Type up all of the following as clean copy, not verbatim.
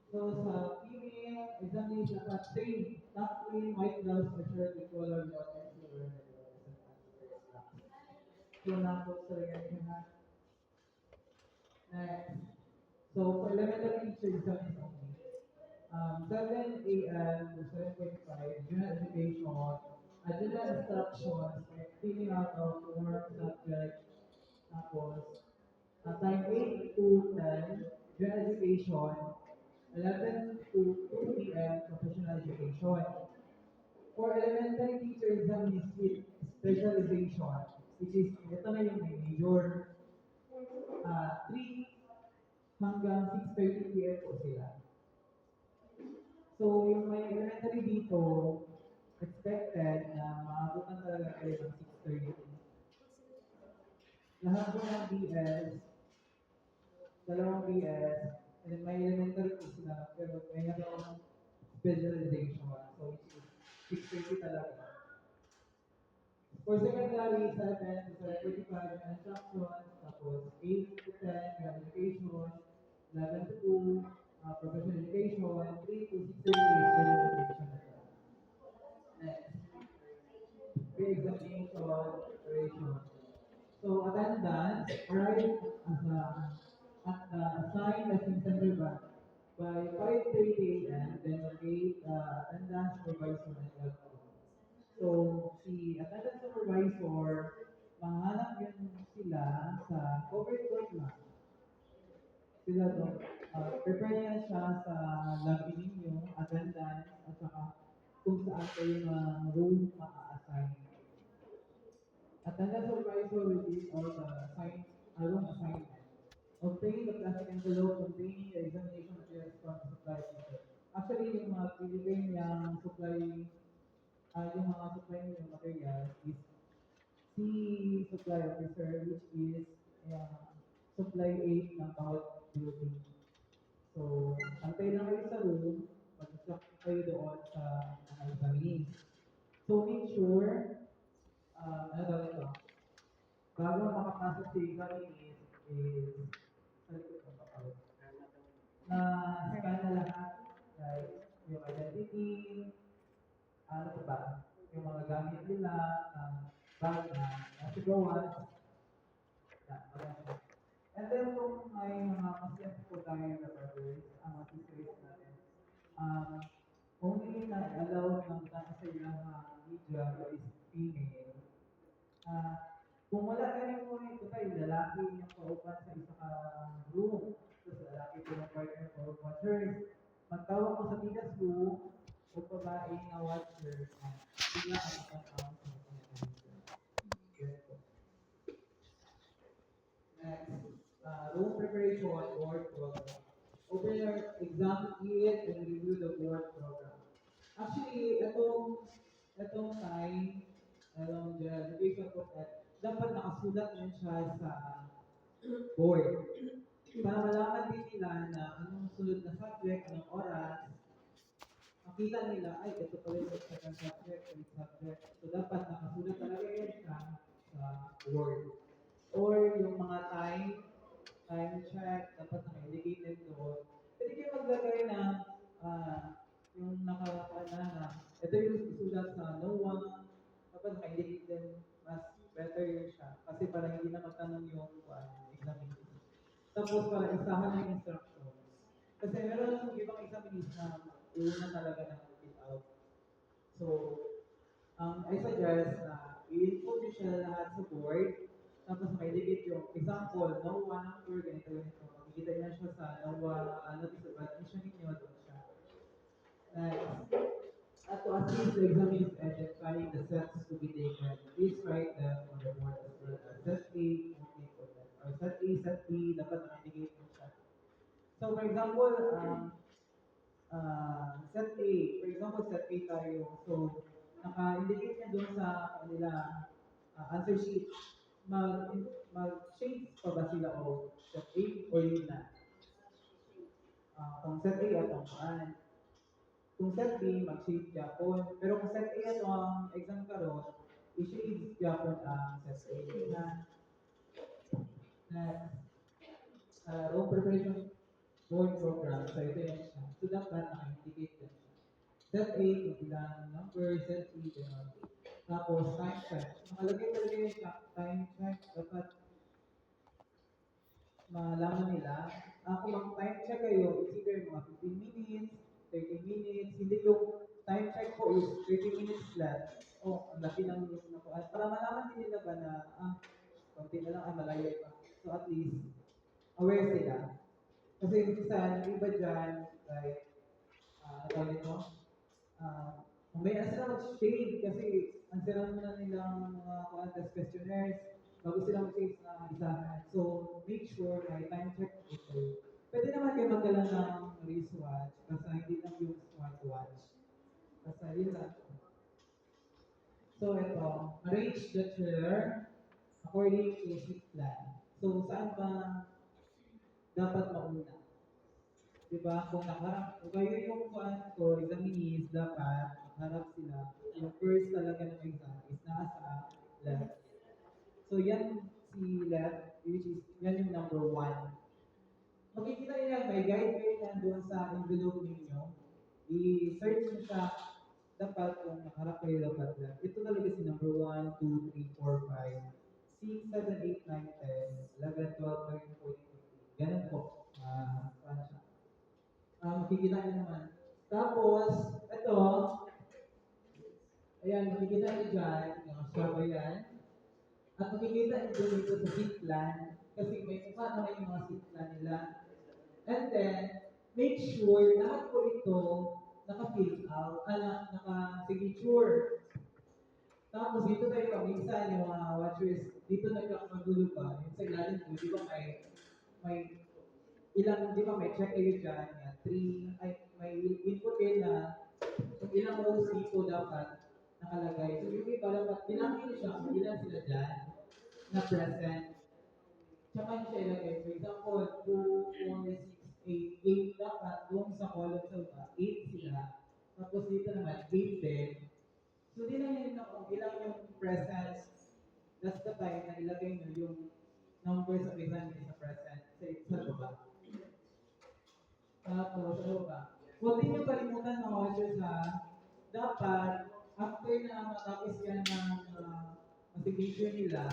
So sa female examination dapat not three white gloves or shirt with collar without any silver medal. So na po sa ganyan. Next. So for elementary teacher exam is only 7 a.m. to 7:45, general education, general instructions, like filling out of form, subject, tapos, time 8 to 10, general education, 11 to 2 p.m., professional education. For elementary teacher exam is with specialization, which is, ito na yung may major, 3 hanggang 6:30 p.m. po sila. So, yung may elementary dito, expected na maabutan talaga kayo ng 6:30. Lahat po ng BS, dalawang BS, and then may elementary po sila, pero may ng specialization. So, which is 6:30 talaga. For secondary, 7 to 7:45 instructions, tapos 8 to 10 education, 11 to 2 professional education, 3 to 6:30 special education. Next, pre-examination preparation. So attendance arrived as at the assigned lesson center by 5:30 a.m. Then locate attendance supervisor and log on. So si attendance supervisor, mahanap yun sila sa covered court lang. Sila doon. Prepare niya siya sa login ninyo, attendance, at saka kung saan kayo na room ma-assign. Attendance supervisor will give all the room assignment. Obtain the plastic envelope containing the examination materials from the supply teacher. Actually, yung mga pinigay niyang supply, yung mga supply niyang materials is si supply officer, which is supply 8 ng bawat building. So, antay lang kayo sa room, mag-instruct kayo doon sa mga examinees. So, make sure, ano daw ito, bago makapasok sa examinees is, ano ito ba? Na scan na lahat, like yung identity, ano pa ba, yung mga gamit nila, bag na nasa gawan, and then kung may mga Muslim po tayo na brothers, ang masisirace natin, um, only na allow ng nasa ilang media is female. Uh, kung wala ka rin po ito tayo, lalaki yung paupan sa isa ka room, tapos lalaki po yung partner paupan. Sir, magtawag ko sa tigas room, o babae na watcher, bigla ka makatawag sa mga. Next, room preparation board program. Open your exam kit and review the board program. Actually, itong time, the education ko, dapat nakasulat din siya sa board. Para malaman din nila na anong sunod na subject, anong oras, makita nila, ay, ito pala yung second subject, third subject. So, dapat nakasulat talaga yan siya sa board. Or yung mga time check, dapat naka-indicated doon. Pwede kayo maglagay ng yung nakakaan na, ito yung susulat sa no one, dapat naka-indicate din, mas better yun siya. Kasi para hindi na magtanong yung examination. Tapos para isahan yung instructions. Kasi meron yung ibang examination na una talaga na fill out. So, I suggest na i-input nyo siya lahat sa board, tapos may dikit yung example, no one number, ganito, ganito. Makikita niya siya sa no notice of admission ninyo, doon siya. Next, to assist the examiners identifying the sets to be taken, please write them on the board as well as set A, only for that. Or set A, set B, dapat naka-indicate mo siya. So, for example, set A, for example, set A tayo. So, naka-indicate niya doon sa kanila answer sheet. Mag-change pa ba sila o set A o yun na? Kung set A at ang kung set B, mag-shade Japon. Pero kung set A at ang exam karon, i-shade Japon ang set A. Na, room preparation. board program. So ito yung siya. So dapat naka-indicate yan siya. Set A, kung ilang number, set B, gano'n. Tapos time check. Nakalagay talaga yung time check. Dapat malaman nila. Kung mag-time check kayo, it's either mga 15 minutes, 30 minutes, hindi yung time check ko is 30 minutes flat. Oh, ang laki lang yung nakuha. Para malaman din nila ba na, konti na lang, malayo pa. So at least, aware sila. Kasi minsan, yung iba dyan, like, ano tawag nito? Mamaya na sila mag-shade kasi ang sira na nilang mga contest questionnaires bago sila mag-shade na isahan. So, make sure may time check ito. Pwede naman kayo magdala ng wristwatch basta hindi lang yung smartwatch. Basta yun lang. So, ito, arrange the chair according to seat plan. So, saan ba dapat mauna? Diba? Kung nakaharap, kung kayo yung kuan ko, examinees, dapat nakaharap sila. Yung first talaga ng exam is nasa left. So yan si left, which is, yan yung number one. Makikita niyo yan, may guide kayo yan doon sa envelope ninyo. I-search nyo siya, dapat kung nakaharap kayo dapat left. Ito talaga si number 1, 2, 3, 4, 5, 6, 7, 8, 9, 10, 11, 12, 13, 14, 15. Ganun po. Saan siya? Makikita nyo naman. Tapos, ito, ayan, makikita nyo dyan, yung server yan. At makikita nyo dito sa seat plan, kasi may mukha naman yung mga seat plan nila. And then, make sure lahat po ito naka-fill out, naka-signature. Tapos dito tayo paminsan yung mga watchers, dito nagkakagulo pa, yung sa ilalim po, di ba may ilang, di ba may check kayo dyan, yan, may input kayo na kung ilang rows dito dapat nakalagay. So yung iba dapat bilangin siya kung ilan sila dyan na present. Tsaka yung siya ilagay. For example, 2, 4, 6, 8, 8 dapat doon sa column sa iba, 8 sila. Tapos dito naman, 8 din. So di lang yun na kung ilang yung present, that's the time na ilagay nyo yung numbers of exam sa present sa baba. Tapos, ano ba? Huwag din niyo kalimutan mga watchers ha, dapat, after na matapos yan ng signature nila,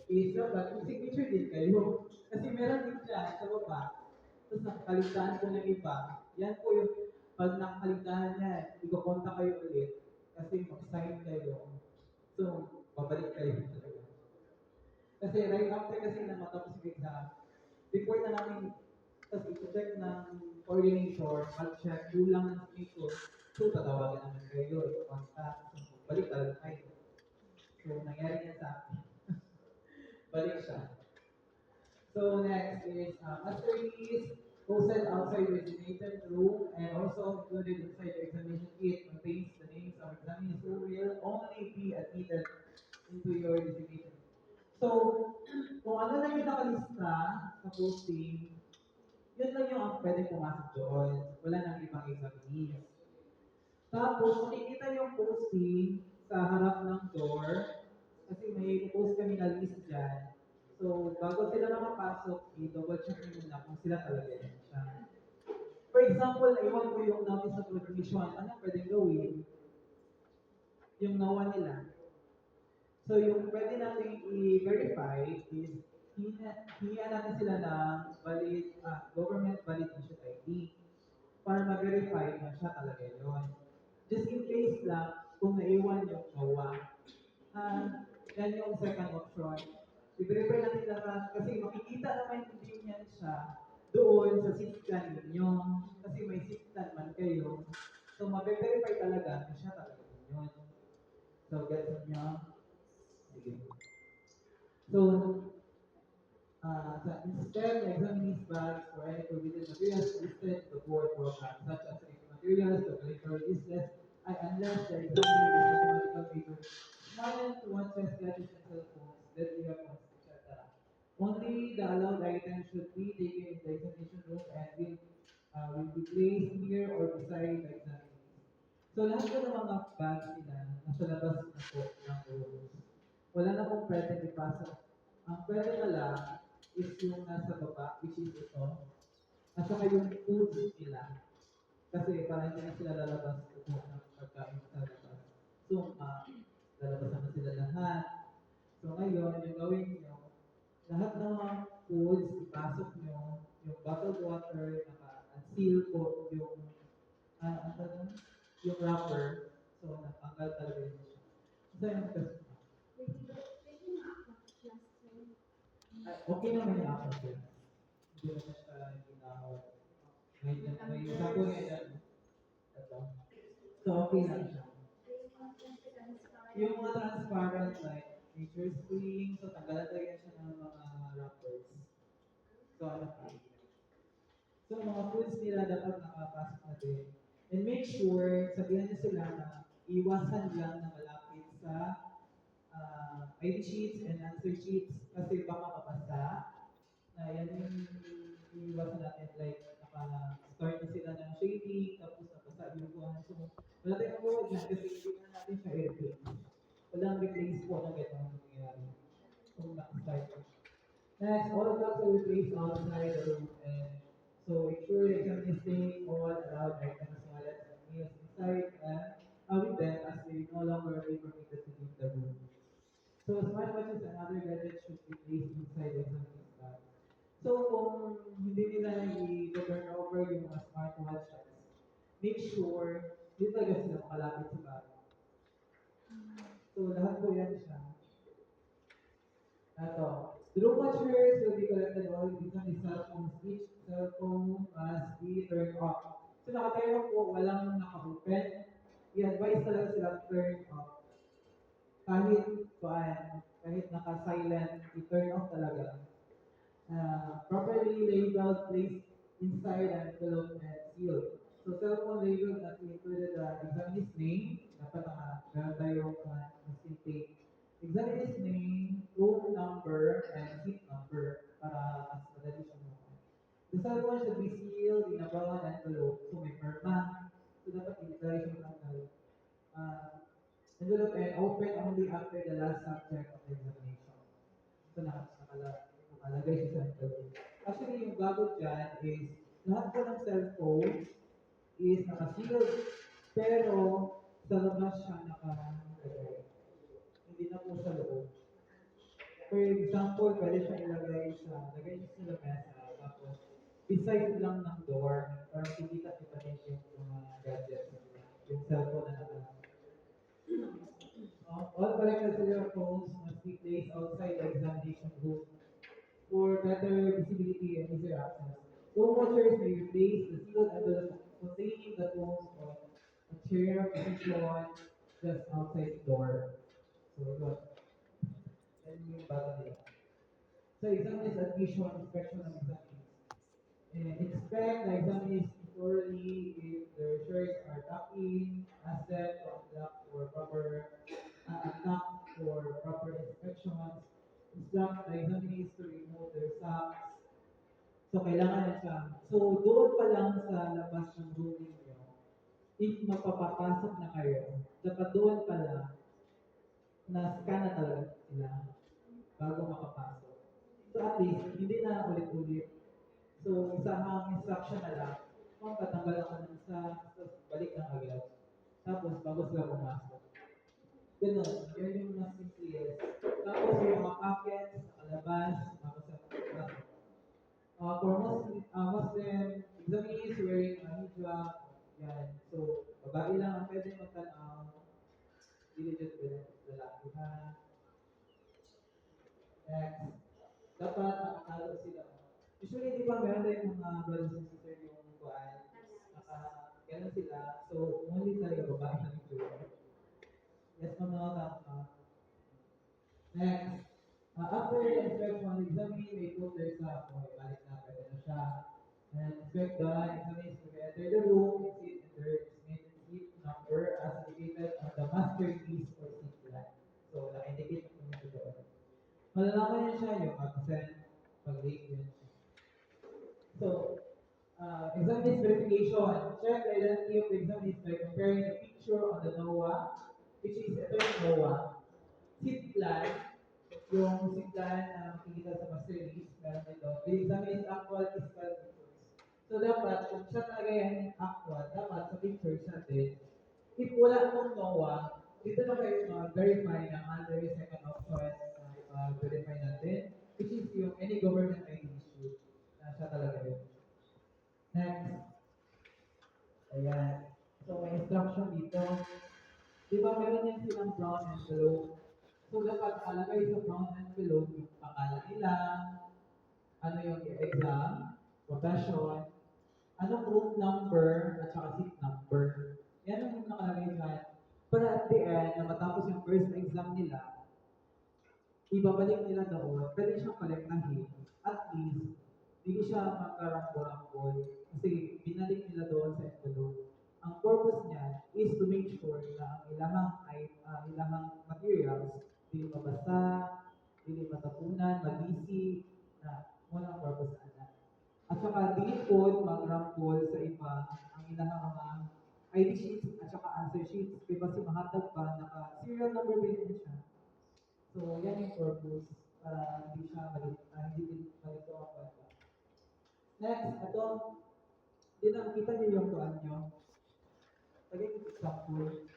is dapat yung signature din kayo. Kasi meron din dyan sa baba, tapos nakakaligtaan po ng iba, yan po yung, pag nakakaligtaan yan, ikokonta kayo ulit, kasi mag-sign kayo. So, babalik kayo talaga. Kasi right after kasi na matapos yung exam, before na namin, tapos ito-check ng coordinator, mag-check, kulang ng signature. So, tatawagan naman kayo, i-contact. So, balik talaga kayo. So, nangyari niya sa akin. Balik siya. So, next is, attorneys posted outside the designated room and also included inside the examination kit contains the names of examinees who will only be admitted into your designation. So, kung ano lang yung nakalista sa posting, yun lang yung pwedeng pumasok doon. Wala nang ibang examinees. Tapos, makikita yung posting sa harap ng door kasi may post kami na list dyan. So, bago sila makapasok, i-double check nyo muna kung sila talaga yan siya. For example, naiwan ko yung notice of recognition. Ano pwedeng gawin? Yung nawa nila. So, yung pwede natin i-verify is hinihan natin sila ng government valid issued ID para ma-verify na siya talaga yun. Just in case lang, kung naiwan yung NOAA, yan yung second option. I-verify natin lahat kasi makikita naman din yan siya doon sa system ninyo. Kasi may system man kayo. So, ma-verify talaga na siya talaga yun. So, gets nyo? Sige. So, instead, the examinees bags for any prohibited materials listed to the board program, such as safety materials, the curricular list, unless the examiner is mathematical paper, smaller to one size gadgets and cell phones, deadly weapons, etc. Only the allowed items should be taken in the examination room and will be placed near or beside the examinee. So lahat ko ng mga bags nila nasa labas na po ng rooms. Wala na pong pwede ipasok. Ang pwede na lang is yung nasa baba, which is ito. at saka yung foods nila. Kasi parang hindi na sila lalabas kung ng pagkain sa labas. So, lalabas naman sila lahat. So, ngayon, yung gawin nyo, lahat ng mga foods, ipasok nyo, yung bottled water, naka-seal po yung, ano doon? Yung wrapper. So, natanggal talaga yun siya. So, yung kasi, okay naman yung ako sir. Hindi naman siya ginawad. May sample ngayon. Ito. So, okay lang siya. Yung mga transparent like nature spring, so tanggalan talaga siya ng mga wrappers. So, ano pa? So, mga foods nila dapat nakapasok na din. And make sure, sabihan niyo sila na iwasan lang na malapit sa ID sheets and answer sheets kasi baka mabasa. Yan yung iwasan natin like naka-start na sila ng shading, tapos nabasa yung buwan. So, wala tayong magawa dyan kasi hindi na natin siya i-replace. Walang replace po na gano'n nangyayari. Kung naka-start. Next, all of us will place outside the room and so ensure that you can stay all allowed items wallets and meals inside and with them as they no longer be permitted to leave the room. So smartwatches and other gadgets should be placed inside the examiner's bag. So kung hindi nila i-turn over yung mga smartwatches, make sure hindi talaga sila makalapit sa bag. So lahat po yan siya. Ito. The room watchers will be collected all based on the cell phones. Each cell phone must be turned off. So nakatayo po, walang naka-open. I-advise talaga sila turn off. Kahit kahit naka-silent, i-turn off talaga. Properly labeled, placed inside an envelope and sealed. So cell phone labeled that we included the examinee's name. Dapat meron tayong must take examinee's name, room number, and seat number para mas madali siya mo. The cell phone should be sealed in a brown envelope. So may perma. So dapat ilagay siya ng envelope and open only after the last subject of the examination. So nakalagay siya sa envelope. Actually, yung bago dyan is lahat po ng cellphone is naka-sealed pero sa labas siya nakalagay. Hindi na po sa loob. For example, pwede siya lagay sa lamesa, tapos beside lang ng door, para kikita niyo pa din yung mga gadgets, yung cellphone na nakalagay. All collected cellular phones must be placed outside the examination room for better visibility and easier access. Phone watchers may replace the sealed envelope containing the phones on a chair position just outside the door. So, yun. Yan yung bago nila. So, exam is admission, inspection ng examinees. And inspect the examinees thoroughly if their shirts are tucked in, ask them to unlock for proper inspections. Instruct the examinees to remove their socks. So, kailangan na siya. So, doon pa lang sa labas ng room ninyo, if mapapapasok na kayo, dapat doon pa lang, na-scan na talaga sila bago makapasok. So, at least, hindi na ulit-ulit. So, isang instruction na lang, kung tatanggal ako ng isa, tapos balik lang agad. Tapos, bago sila pumasok. Ganun, yun yung mas simplest. Tapos, yung mga packets, nakalabas, bago sa pasok. For Muslim, examine is wearing a hijab. Yan. So, babae lang ang pwede magtanaw. Diligent with lalaki ha. Next. Dapat nakatalo sila. Usually, di ba, meron tayong mga brothers and sisters yung kuhaan. Ganun sila. So, only talaga babae na nito. Yes, mga tama. Next. After the inspection, examine may put their stuff. Okay, balik na. Pwede na siya. And inspect the examines to enter the room, seat and their estimated seat number as indicated on the masterpiece or seat plan. So, naka-indicate na kung ito doon. Malalaman niya siya yung absent, pag-late yun. So, examines verification. Check the identity of the examines by comparing the picture on the NOAA, which is ito yung NOAA. Seat plan, yung seat plan na makikita sa master list, meron ito. The examines actual physical features. So dapat, kung siya talaga yung actual, dapat sa picture siya din. If wala pong NOAA, dito na kayo verify na under yung second option na verify natin, which is yung any government ID issue na siya talaga yun. Next, ayan. So may instruction dito. Di ba meron yan silang brown envelope? So dapat nakalagay sa brown envelope yung pangalan nila, ano yung exam, profession, anong room number, at saka seat number. Yan ang yung nakalagay dyan. Para at the end, na matapos yung first exam nila, ibabalik nila doon, pwede siyang kolektahin. At least, hindi siya magkarambol-rambol. Kasi binalik nila doon sa envelope. Ang purpose niya is to make sure na ang ilahang materials, hindi mabasa, hindi matapunan, magisi, na walang purpose na. At saka dili po mag-rambol sa iba ang ilahang mga ID sheets at saka answer sheets. Di ba si mahatag pa, naka-serial number based din siya. So, yan yung purpose para hindi siya hindi din malito ang kwenta. Next, ito, hindi na makita niyo yung kuan nyo. Lagay ko example.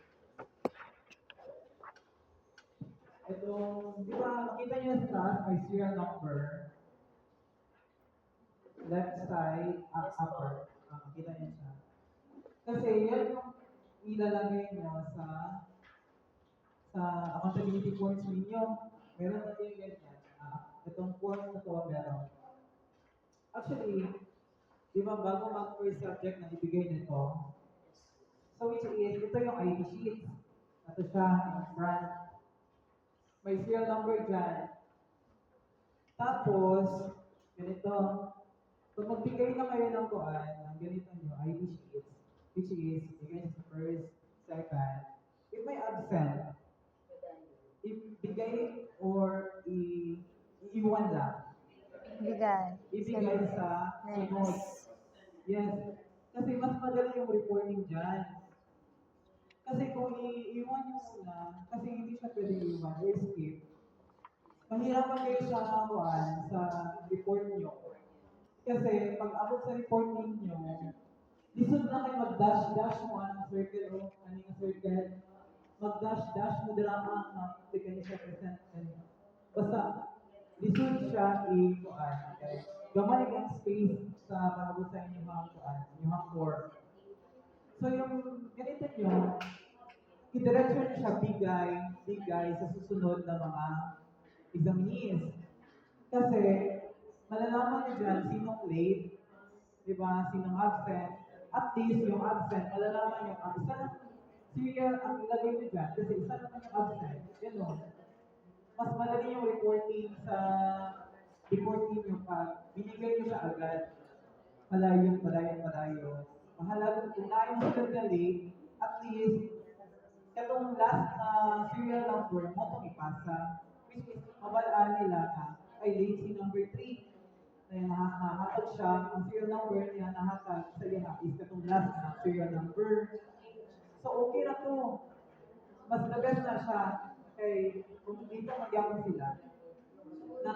Ito, di ba, makita niyo sa taas, may serial number. Left side, upper. Makita niyo siya. Kasi yan yung ilalagay nyo sa accountability points ninyo. Meron na yung ganyan. Itong point na to meron. Actually, di ba bago mag-first subject na ibigay nito, so which is, ito yung ID sheet. Ito siya, in front. May serial number dyan. Tapos, ganito. So magbigay na kayo ng kuan, ng ganito nyo, ID sheet, which is, bigay sa first, second. If may absent, ibigay or iiwan lang. Bigay. Ibigay sa sunod. Next. Yes. Kasi mas madali yung reporting dyan. Kasi kung iiwan nyo muna, kasi hindi siya pwede iiwan or skip, mahirapan kayo sa report nyo. Kasi pag abot sa report ninyo, lisod na kayo mag-dash-dash mo anong circle o anong circle. Mag-dash-dash mo drama na hindi kayo siya present. Basta, lisod siya i-kuan. Okay? Gamay ang space sa pag-abot sa inyong mga kuan, inyong core. So yung ganito nyo, idiretso nyo siya bigay sa susunod na mga examinees. Kasi, malalaman nyo dyan sinong late, di ba, sinong absent. At least yung absent, malalaman nyo, ang isa lang serial ang ilagay nyo dyan, kasi isa naman yung absent. Ganun. Mas madali yung reporting nyo pag binigay nyo siya agad. Padayon. Mahalaga kung naayos sila na late, at least, katong last na serial number mo itong ipasa, which is mabalaan nila na ay late si number 3 na nahatag siya, ang serial number niya nahatag sa iya is katong last na serial number. So okay na to. Mas lagas na siya kay kung dito magyamon sila. Na,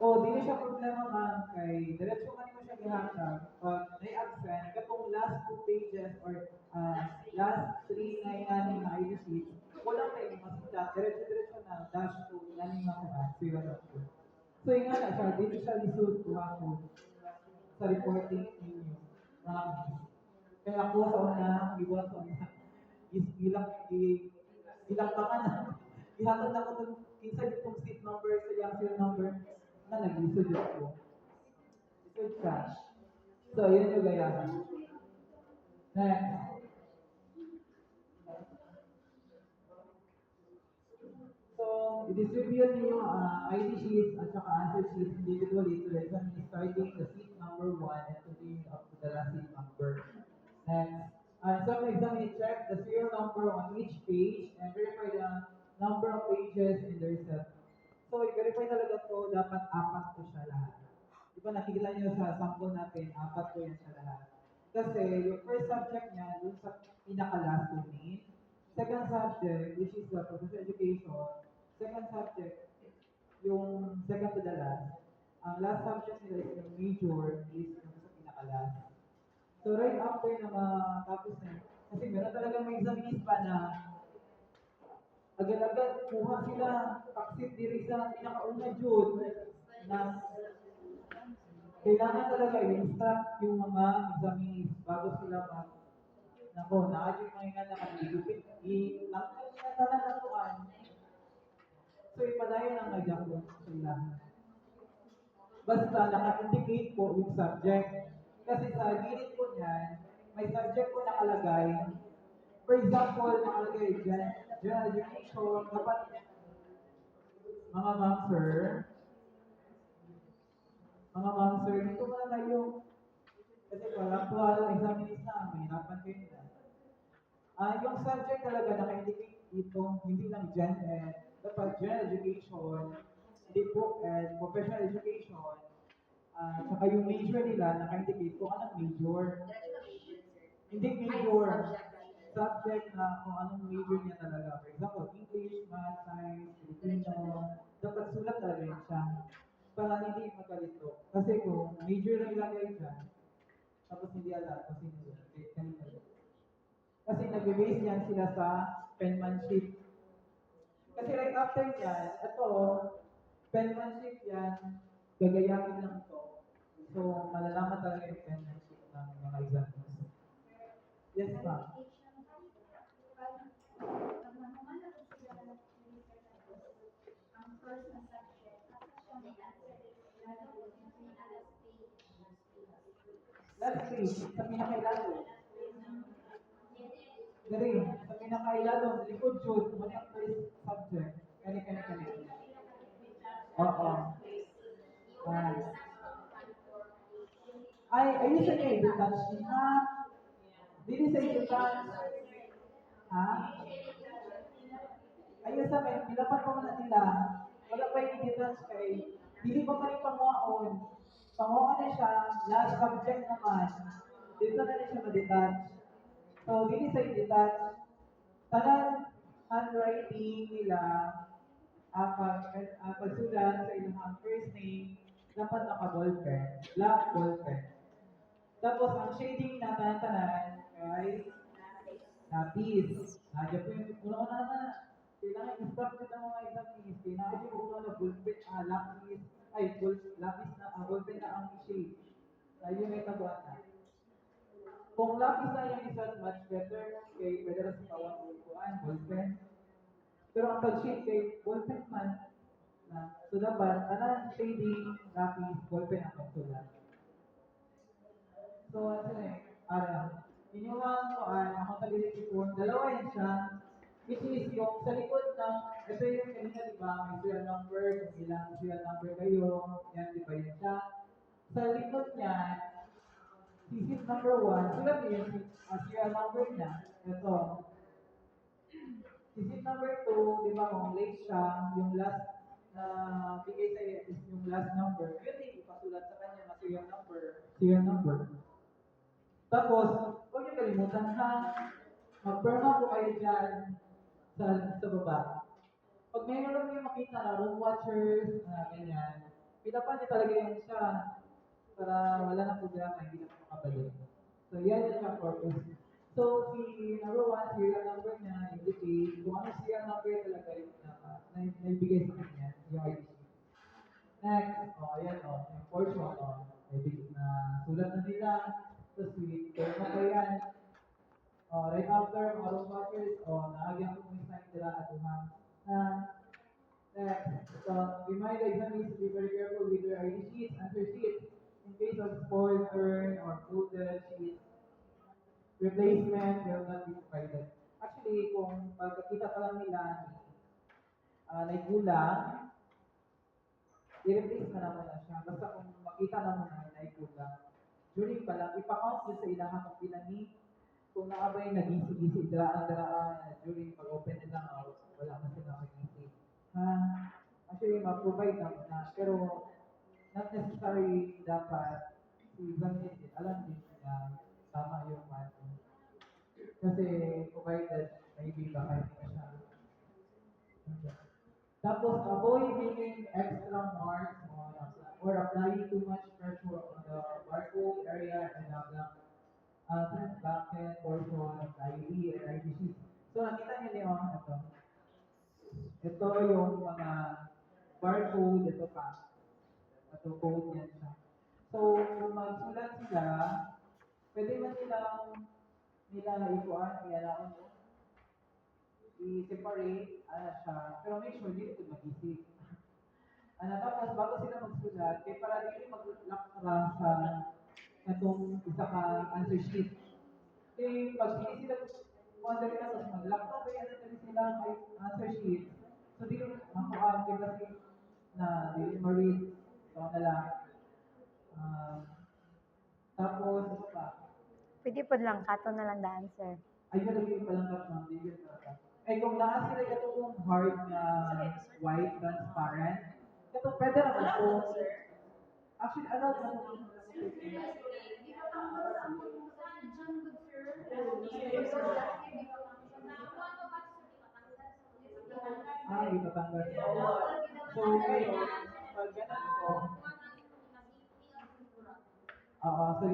dili siya problema man kay diretso man mo siya gihatag pag may absent katong last 2 pages or last 3 na inani na ID sheet wala kay masita diretso na dash to inani nga ko zero na po. So yung nga siya dito siya lisod ko sa reporting ninyo. Kaya ako sa una iwan sa una ilang pangan na ihatod na ko itong kinsa itong seat number sa yung serial number na nag-lisod ko. Lisod cash. So, yun yung gayahan. Next. So, i-distribute niyo ID sheets at saka answer sheets individually to the examiner starting the seat number 1 and continuing up to the last seat number. Next. Some examiner check the serial number on each page and verify the number of pages in the result. So, i-verify talaga to, dapat 4 po siya lahat. Di ba nakikita niyo sa sample natin, 4 po yan siya lahat. Kasi yung first subject niya, dun sa pinaka-last unit. Second subject, which is the professional education. Second subject, yung second to the last. ang last subject nila is yung major is yung sa pinaka-last. So right after na matapos na, kasi meron talaga may examinees pa na agad-agad kuha sila, paksit diri sa pinakauna jud na kailangan talaga i-instruct yung mga examinees bago sila mag nako, naadyo mga nga na kanilipit, i-langkad nila tanan na tuan. So ipadayon ang nagyakon sila. Basta naka-indicate po yung subject. Kasi sa gilid po niyan, may subject po nakalagay. For example, nakalagay dyan, general education, dapat mga ma'am sir, mga ma'am sir, dito muna kayo. Kasi parang tuwala examinees na, mahirapan kayo na. Yung subject talaga naka-indicate dito, hindi lang gen ed, dapat general education, hindi po and professional education, saka yung major nila naka-indicate kung anong major. Hindi major, subject na kung anong major niya talaga. For example, English, Math, Science, Filipino, dapat sulat talaga yun siya. Para hindi magkalito. Kasi kung major na ilagay dyan, tapos hindi alam kung sino yun. Kanina yun. Kasi nag-base yan sila sa penmanship. Kasi right after yan, ito, penmanship yan, gagayahin lang ito. So, malalaman talaga yung penmanship ng mga examiners. Yes, ma'am. Last page, sa pinakailalim. Dari, sa pinakailalim, likod jud, mo yung first subject. Kani. Oo. Ah. Ayun sa kayo, detach na. Dili sa detach. Ha? Ayun sa may, nilapat pa man nila. Wala pa yung detach kay, dili pa man yung panguaon. Panguaon na siya, last subject naman. Dito na rin siya ma-detach. So, dili sa detach. Tanang handwriting nila, pagsulat sa ilang first name, dapat naka-ballpen, black ballpen. Tapos, ang shading na tanan-tanan ay napis. Nadya po yung una-una na, kailangan instructed ng mga examinees, kailangan yung una na ballpen, lapis, lapis na, ballpen na ang shade. Yun may tabuan na. Kung lapis na yung isa, much better, kay pwede rin sa kawang upuan, ballpen. Pero ang pag-shade kay ballpen man, so dapat, shading, lapis, ballpen ang pagsulat. So, ano inyuhang ko ako tagilid ko, dalawa yan siya, which is yung sa likod ng, ito yung kanina, di ba, may serial number, kung ilang serial number kayo, yan, di ba yun siya. Sa likod niya, visit number 1, sulat niyo yung serial number niya, ito. Visit number 2, di ba, kung late siya, yung last na bigay sa iyo is yung last number, yun din, ipasulat sa kanya na serial number. Serial number. Tapos, huwag niyo kalimutan ha, magperma po kayo dyan sa baba. Pag mayroon kayo makita na room watchers, ganyan, pinapan niyo talaga yan siya para wala na problema, hindi na makabalik. So, yan yung ang purpose. So, si number 1, serial number niya, indicate kung ano serial number talaga yung na ibigay sa kanya, yung ID. Next, ayan, yung portion, na sulat na nila, so sweet, kaya mo pa yan, right after, mga room watchers, naagyan ko yung sign nila at umang, next, remind the examinees to be very careful with their ID sheets, answer sheets, in case of spoiled, turn, or folded sheets, replacement will not be provided. Actually, kung pagkakita pa lang nila, naikulang, i-replace na naman na siya. Basta kung makita naman na naikulang, during pa lang, ipa-count yun sa ilangan kung ilan ni, kung nakabay nagisi-gisi, daraan, during pag-open nila, wala na sila nakagisi. Actually, ma-provide naman na, pero not necessary dapat i-examine din, alam din na tama yung money. Kasi provided, maybe baka hindi na siya. Okay. Tapos, avoid giving extra marks or applying na black, backend, portion, ID, and ID sheet. So, nakita niyo yung ito yung mga barcode, ito pa. Ito code yan siya. So, kung magsulat sila, pwede man nila ikuan, ialaon mo, i-separate, siya. Pero make sure, dito mag-isip. Tapos, bago sila magsulat, para dili mag-lock sa itong isa ka answer sheet. Pag hindi sila wonder ka, tapos mag-lock na kaya na sila may answer sheet. So, di ko makuhaan, kasi di ma-read. So, na lang. Um, tapos, ano pa? Pwede po lang, kato na lang the answer. Ayun, lagi pa lang kat, ma'am. Di yun talaga. Kung naa sila itong hard na white, transparent, ito pwede naman po. Actually, ano na itatanggal. So, ngayon, pag ganun po, so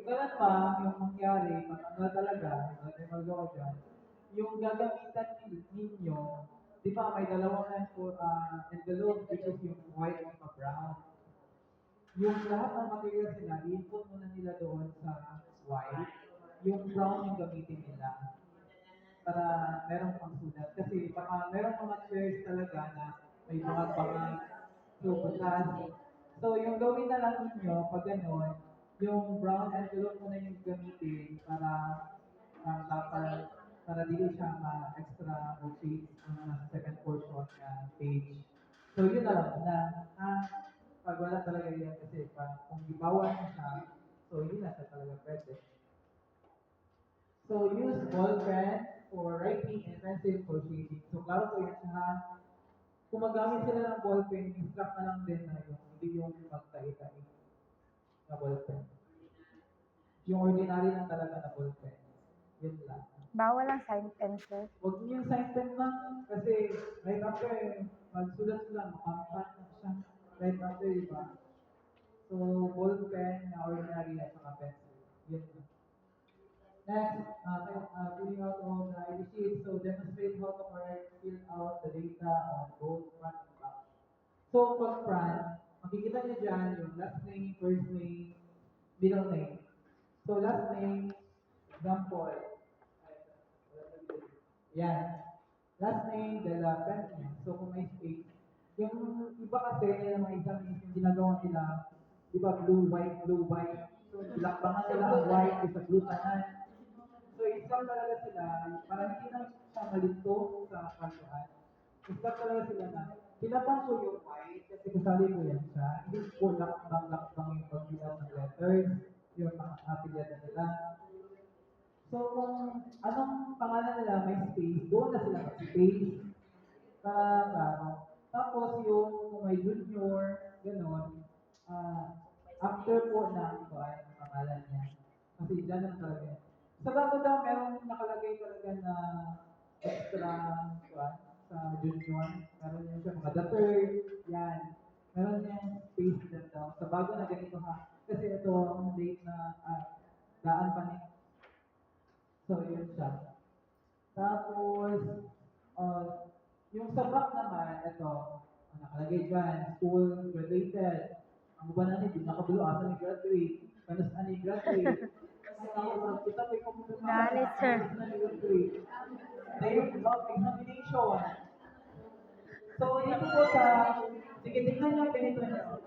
ganun pa, yung mangyari, matanggal talaga, magawa dyan, yung gagamitan ninyo, di ba may dalawang envelope, which is yung white at brown. Yung lahat ng materials nila, i-input muna nila doon sa white, yung brown yung gamitin nila para merong pang sulat. Kasi baka merong mga chairs talaga na may mga so butas. So yung gawin na lang ninyo pag gano'n, yung brown envelope mo na yung gamitin para para dili siya extra rotate ang second portion na page. So yun na lang na pag wala talaga yan kasi kung ibawan mo siya, so yun na siya talaga pwede. So use ball pen for writing and pencil for shading. So klaro po yun siya. Kung magamit sila ng ball pen, instruct na lang din na yung hindi yung magtai-tai na ball pen. Yung ordinary lang talaga na ball pen. Yun lang. Bawal ang sign pencil. Huwag niyo yung sign pen lang kasi right after, magsulat sila, makampan na siya. Right after, diba? So, ball pen na ordinary at saka pencil. Yun lang. Next, filling out of the ID sheet. So, demonstrate how to correct, fill out the data on both front and back. So, pag front, makikita niyo dyan yung last name, first name, middle name. So, last name, example. Yan. Last name, de la Peña. So, kung may space. Yung iba kasi, yung mga examination, yung ginagawa nila, di ba, blue, white, blue, white. So, ilakbangan nila ang white sa blue tanan. So, isang talaga sila, para hindi na siya malito sa kalsuhan. Isang talaga sila na, pinapang ko yung white, kasi kasali ko yan siya. Hindi ko lakbang yung pagbilat ng letters, yung mga apelyada nila. So, kung anong pangalan nila may space, doon na sila mag-space. Klaro. Tapos yung kung may junior, gano'n, after po ng pangalan niya. Kasi dyan lang talaga. Sa bago daw, merong nakalagay talaga na extra sa junior. Meron yan siya mga the third, yan. Meron yung space dyan daw. Sa bago na ganito ha. Kasi ito ang date na daan pa ni. So, yun siya. Tapos, uh, yung sa back naman, ito, nakalagay dyan, school graduated. Ang ba na ni, nakabulo, asa ni graduate. Panos na ni graduate. Ay, ako, kita pa yung kumpulo Galit, sir. na ni graduate. Date of examination. So, dito po sa, sige, tingnan nyo ganito nyo.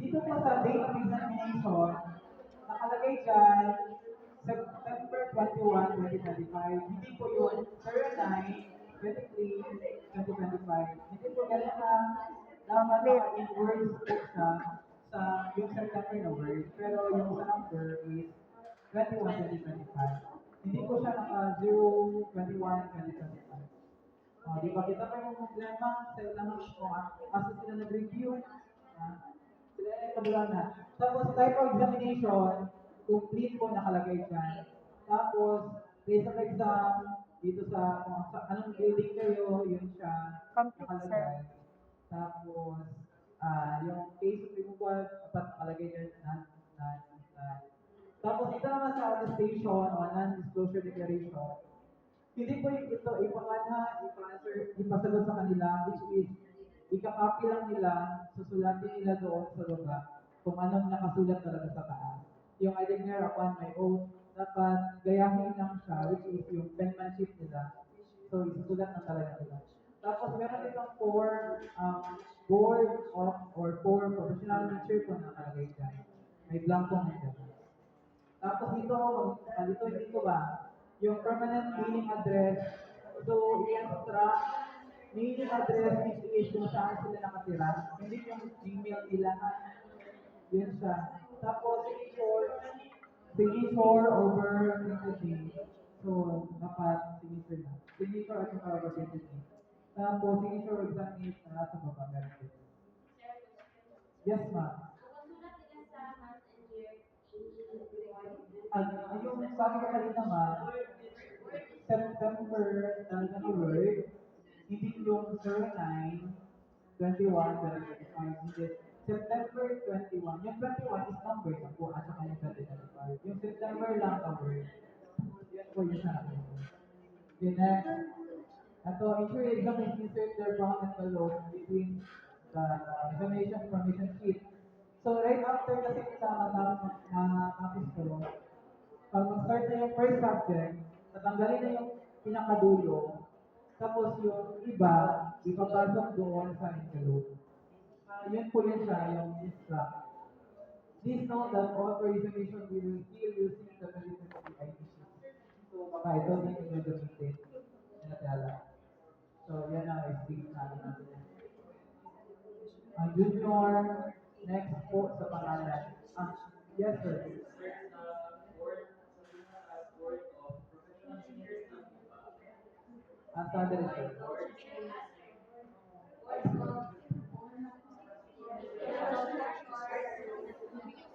Dito po sa date of examination, nakalagay dyan, September 21, 2025. Hindi po yun, 09, 23, 2025. Hindi po ganun na dapat in words po siya sa yung September na word. Pero yung sa number is 21, 2025. Hindi po siya naka 0, 21, 2025. Di ba kita pa yung problema sa ilang kung asa sila nag-review. Sila yung kabulan na. Tapos type of examination, complete po nakalagay dyan. Tapos, place of exam, dito kung sa anong building kayo, yun siya Complete, sir. nakalagay. Tapos, yung case of removal, dapat nakalagay dyan na dito naman sa attestation o non-disclosure declaration, hindi po ito ipasagot sa kanila, which is, ikakopy lang nila, susulatin nila doon sa baba, kung anong nakasulat talaga sa taas. Yung I declare upon my oath, dapat gayahin lang siya, which is yung penmanship nila. So, isusulat na talaga nila. Tapos, meron itong board of, or four professional nature po na nakalagay dyan. May blankong nandyan. Tapos dito ba, yung permanent mailing address, so i-extract mailing address which is kung saan sila nakatira, hindi yung email nila, yun siya. Tapos signature over printed name. So, dapat signature na. Signature at saka over printed name. Tapos, signature examine sa baba. Meron din. Yes, ma'am. Yung sabi ko kanina ma'am, September talaga ni Word, hindi yung 09, 21, 2025, hindi. September 21, yung 21 is number na po at saka yung 2025. Yung September lang na Word, yan po yung sa akin. The next, ito, ensure exam is insert their bound and below between the examination information sheet. So right after kasi kita matapos ko, pag mag-start na yung first subject, tatanggalin na yung pinakadulo, tapos yung iba, ipapasok doon sa envelope. Yun po yun siya, yung instruct. Please note that all presentation we will still using the 2020 IT sheet. So, baka ito din yung gagamitin. Natala. So, yan ang space natin. Ang junior, next po sa pangalan. Yes, sir. Ang standard is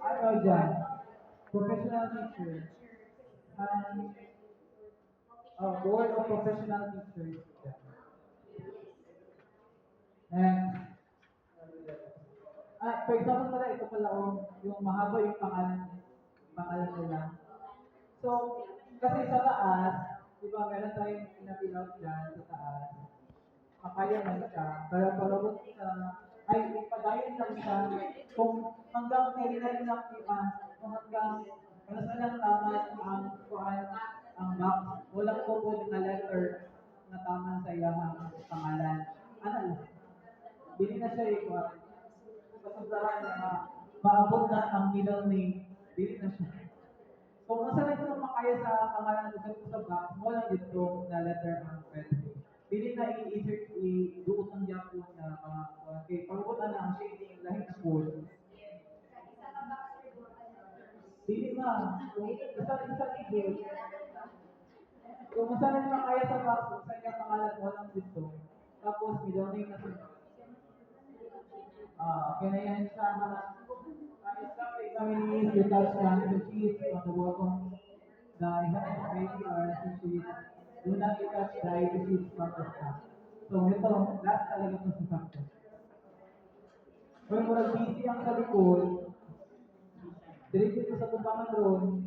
ano dyan? Professional teacher. And board of professional teachers. And for example pala, ito pala yung mahaba yung pangalan nila. So, kasi sa taas, di ba, meron tayong pinafill out dyan sa taas. Makaya man siya. Pero palabot sa, ay, ipadayon lang siya. Kung hanggang kailan lang, kung hanggang, kung saan lang tama ang kuhan, ang box, walang po na letter na tama sa iyang pangalan. Ano lang? Dili na siya ikuha. Pasasaran na maabot na ang middle name. Dili na siya. Kung nasa ito makaya sa pangalan ng sa box, mo lang dito na letter ang pwede. Dili na i-insert, i-duot ng Yahoo na mga, okay, pagbutan na ang shading lahit na school. Dili na, kung isa ligid, kung saan na makaya sa box, kung saan yung pangalan mo lang dito, tapos middle name na siya. Okay na yan sa staff examinees, you touch the sheet on the bottom. The exam committee or sheet, do not touch the ID sheet from the staff. So ito, last talaga ito sa subject. Kung murag busy ang sa likod, diretso ito sa tumbangan ron,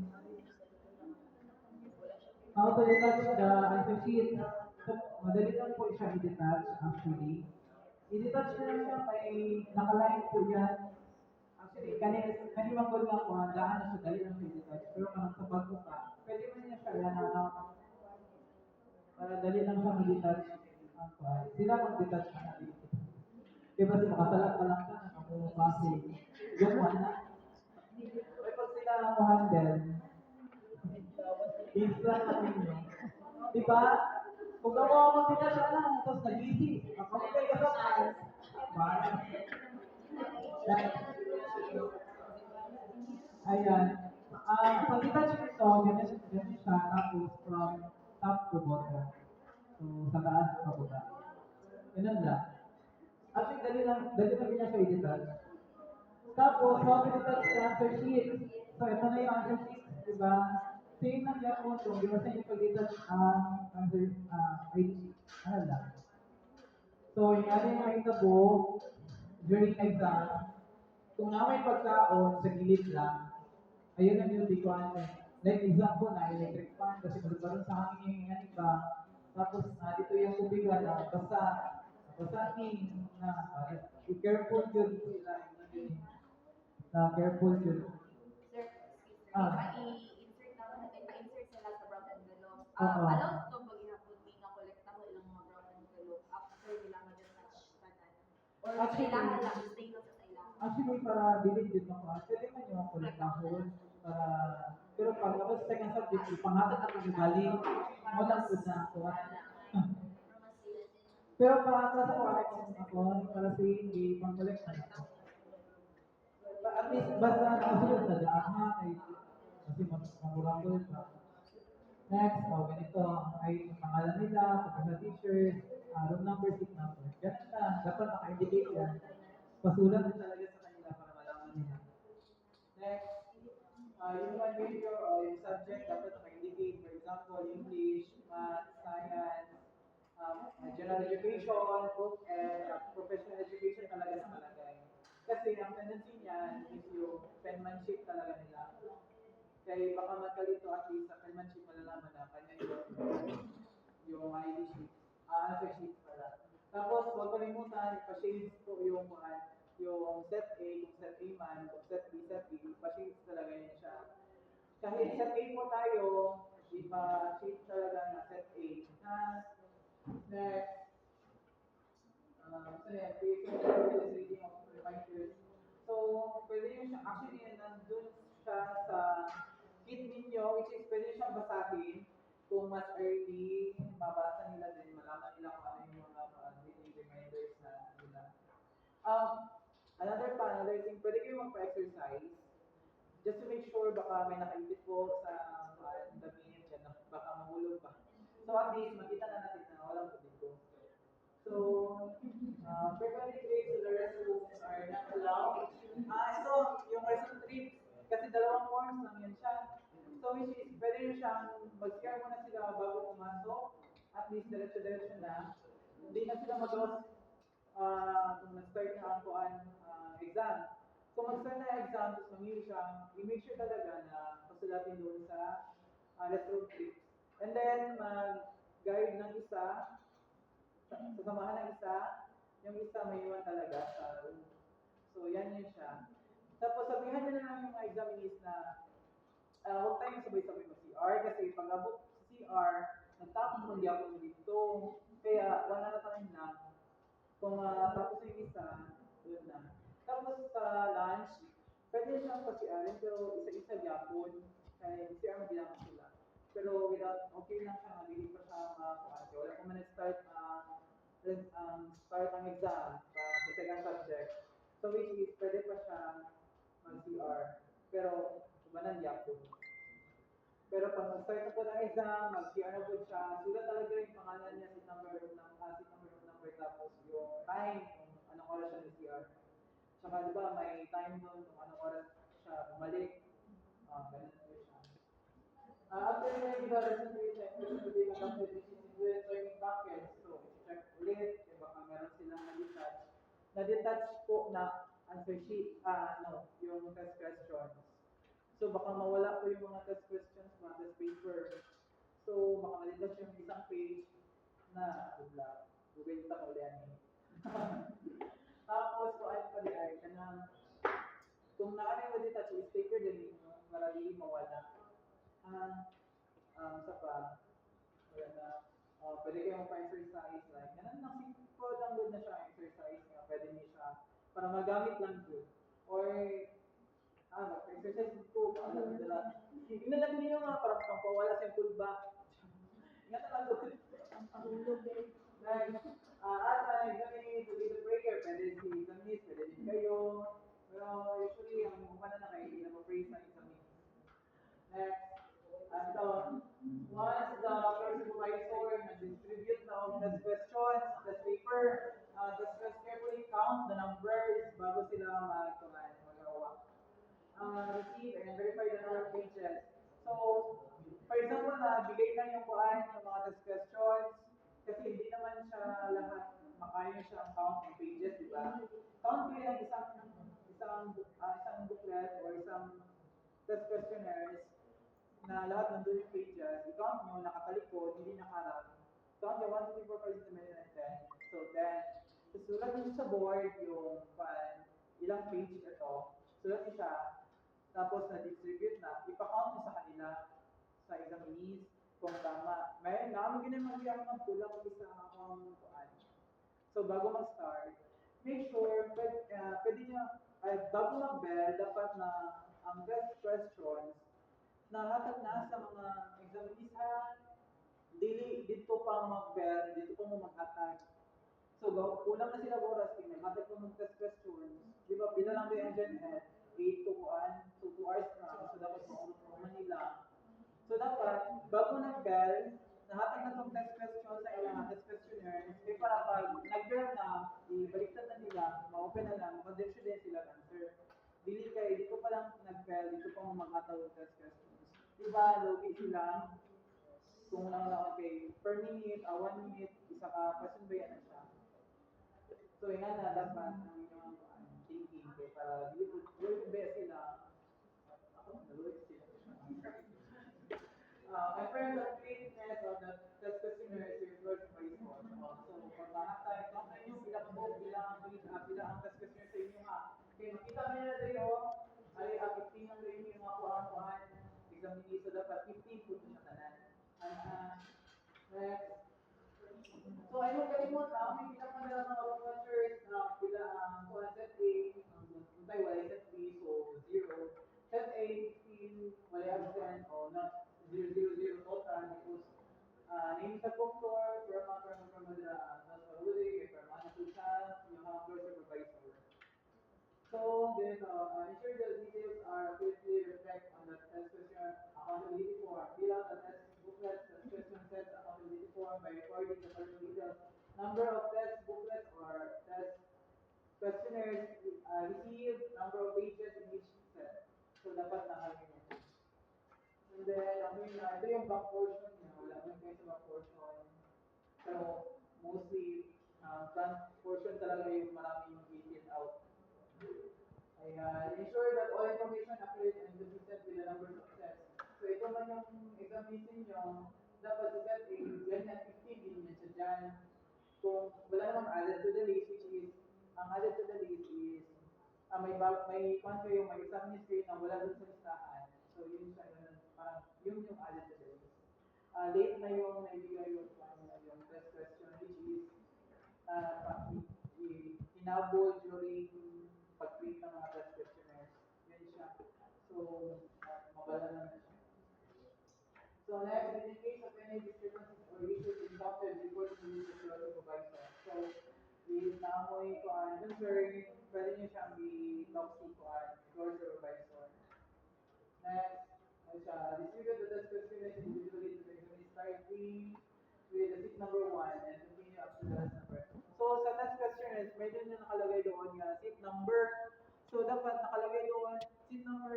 how to detach the answer sheet. So, madali lang po siya i-detach actually. I-detach na lang siya, may nakaline po yan. Actually, kanina ko lang po, daan na siya, dali lang siya i-detach. Pero kung sa bago ka, pwede mo niya siya yan para dali lang siya mag-detach. Sila mag-detach na natin. Kaya ba makasalat ka lang siya, nakapumapasi. Yung na. Kaya pag sila mo handle, i-explain namin nyo. Diba? Kung gawa ako mag-detach na lang, tapos nag-easy. Ako kayo ka sa ayan. Pag-detach nito, ganyan siya, tapos from top to bottom. So, sa taas, pababa. Ganun lang. Actually, dali lang niya siya i-detach. Tapos, how to detach the answer sheet. So, ito na yung answer sheet, diba? Same lang yan po ito. Di ba sa inyo pag-detach ang answer sheet? Ano lang. So, yung ating mahitabo during exam, kung na may pagkaon sa gilid lang, ayun ang yung di ko ano. like example na electric fan kasi baru sa hangin yung yan iba. Tapos dito yung tubig na basa ni na be careful yun sila na careful yun. Sir, excuse me, Ah, pa-insert naman, pa-insert sila sa brown envelope. oo. Allowed to mag-ihapon ni nga kolekta mo ilang mga brown envelope after nila mag-attach tanan. Or sa Actually, ilahan lang, stay lang sa ilahan. Actually, para delete din ako. Pwede man yung ako nagkahon para pero pag ako sa second subject, panghatag ako ng galing, wala po na ako. Pero para sa ako, para sa hindi pang collect na ako. At least, basta nakasunod na daan ha, kasi mamurable pa. Next, ganito, ay pangalan nila, pagkasa teachers, room number, seat number. Ganun lang, dapat naka-indicate yan. Pasulat din talaga sa kanila para malaman nila. Next, yung one major o yung subject dapat naka-indicate. For example, English, Math, Science, General Education, book, and Professional Education talaga nakalagay. Kasi ang tendency niyan is yung penmanship talaga nila. Kaya baka makalito at least sa penmanship malalaman na kanya yung ID sheet. Answer sheet pala. Tapos, huwag kalimutan, ipa-shades po yung set A, kung set A man, kung set B, ipa-shades talaga yun siya. Kahit set A po tayo, ipa-shades talaga na set A. Next, so yan, creating the reading of reminders. So, pwede yun siya, actually, nandun siya sa kit ninyo, which is pwede siyang basahin kung mas early, mabasa nila din, malaman nila kung ano yung mga daily reminders na nila. Another thing, pwede kayo magpa-exercise just to make sure baka may nakaibit po sa damit, yan, baka mahulog pa. So at least, makita na natin na walang tubig. So, frequently trips to the restrooms are not allowed. Ito, yung restroom trip, kasi dalawang forms lang yan siya. So, which is, pwede rin siyang mag-care muna sila bago pumasok. At least, diretso-diretso na. Hindi na sila magawas kung nag-start na ang exam. Kung mag-start na yung exam, tapos mamili siya, i-make sure talaga na pasulatin doon sa restroom trip. And then, mag-guide ng isa, sasamahan ng isa, yung isa may iwan talaga sa room. So, yan yun siya. Tapos, sabihan nyo na lang yung mga examinees na huwag tayong sabay-sabay mag-CR kasi pag abot sa CR, nagtapos hindi ako dito. Kaya, wala na tayo lang. Kung tapos yung isa, doon na. Tapos sa lunch, pwede siyang pa-CR, pero isa-isa gyapon. Kaya CR magbilang sila. Pero without, okay lang siya, mabili pa siya wala pa man start start ang exam sa second subject. So which is, pwede pa siya mag-CR. Pero, kumanan yapon. Pero pag mag-start na po ng exam, mag-CR na po siya, sulat talaga yung pangalan niya, seat number, tapos yung time, kung anong oras siya nag-CR. Tsaka diba, may time doon kung anong oras siya bumalik. Ganun po siya. After na yung presentation, pwede sabihin na completed with learning package. So, check ulit, baka meron silang na-detach. Na-detach po na answer sheet, yung test questions. So, baka mawala po yung mga test questions, mga test paper. So, baka ma-detach yung isang page na bigla. Google kita ko ulit yan. Tapos, kung ano pa di ay, kanang, kung naano yung detach, sticker din mo, marali mawala. Sa pa, wala na, pwede kayo magpa-exercise, like, ganun lang, simple lang doon na siya, exercise, pwede niyo siya, para magamit lang doon. Or, mag-exercise ko, dala. Tingnan lang niyo nga, para pampawala sa pulba. Ingatan lang doon. Ang hulog eh. Like, asa, examine, to be the breaker, pwede si examine, pwede din kayo. Pero usually, ang mukha na kayo, hindi na ma-pray sa examine. Next, once the course supervisor nag-distribute na of test questions, test paper, just carefully count the numbers bago sila magawa. Receive and verify the number of pages. So, for example, bigay na yung mga test questions, kasi hindi naman siya lahat makaya siya ang count ng pages, di ba? Count kayo ng isang booklet or isang test questionnaires. na lahat nandun yung pages, i-count nyo, nakatalikod, hindi nakarap. Count nyo, 1, 2, 3, 4, 5, 6, 7, 8, 9, 10. So, 10. So, sulat nyo sa board yung ilang page ito. Sulat nyo siya. Tapos, na-distribute na. Ipa-count nyo sa kanila sa examinees kung tama. May namin ganun mag-iyak ng kulang isa ang kuan. So, bago mag-start, make sure, pwede nyo, bago mag-bell, dapat na ang test questions nahatag na sa mga examinees ha, dili dito pa mag-bell, dito pa mo maghatag. So, kulang na sila oras, kaya naghatag pa mag-test questions. Di ba, pila lang ba yung dyan, 8 to 1, to 2 hours na, so dapat maunod nila. So dapat, bago nag-bell, nahatag na itong test question sa ilang test questionnaire, eh para pag nag-bell na, ibaliktad na nila, ma-open na lang, makadirect din sila answer. Dili kay, dito pa lang nag-bell, dito pa mo mag-ataw ng test questions. Diba, logi sila, kung lang na okay, per minute, 1 minute, isa ka question ba yan na siya. So yan na, dapat ang inyong thinking, kay para dili ko ba sila, ako, nalulit sila. My friend, the greatness of the test questionnaire is your first voice mo. So, pag mahatay, kung ano yung bilang ang test questionnaire sa inyo ha. Okay, makita mo na tayo, ay, 15 ang rin yung mga kuhaan examinee, so dapat 15 po siya tanan. Next. So, ayun, kalimot na, may pinapagdala mga professors na pila ang set A, tayo wala set B, so 0. Set A, 15, wala absent, o not 0, 0, 0 total, because name sa doctor, perma not holiday, perma na siya, yung mga floor supervisor. So, then, ensure the details are clearly reflect on the test question accountability form. Fill out the test booklet, test question sets accountability form by recording the following details. Number of test booklets or test questionnaires received, number of pages in each set. So, dapat nakalagay niya. And then, ito yung back portion niya. Wala mo kayo sa back portion. Pero, mostly, front portion talaga yung maraming i-fill out. Ensure that all information accurate and consistent with the numbers of sets. So ito man yung examination nyo, dapat sa set A, ganyan 15 din yan siya dyan. Kung wala namang added to the list, which is, ang added to the list is, may kung kayo, may examines kayo na wala dun sa listahan. So yun siya, parang yun yung added to the list. Late na yung naibigay yung test question, which is, hinabol during pag-print ng mga test questionnaires. Yan siya. So, mabala na siya. So next, in the case of any discrepancies or issues encountered, report to the supervisor. So, if naamoy ko ang concern, pwede niyo siyang i-talk to ang floor supervisor. Next, distribute the test questionnaires individually to the examinees starting with the seat number 1 and continue up to the last number. So, sa test questionnaires, medyo na nakalagay doon nga seat number. So, dapat nakalagay doon seat number,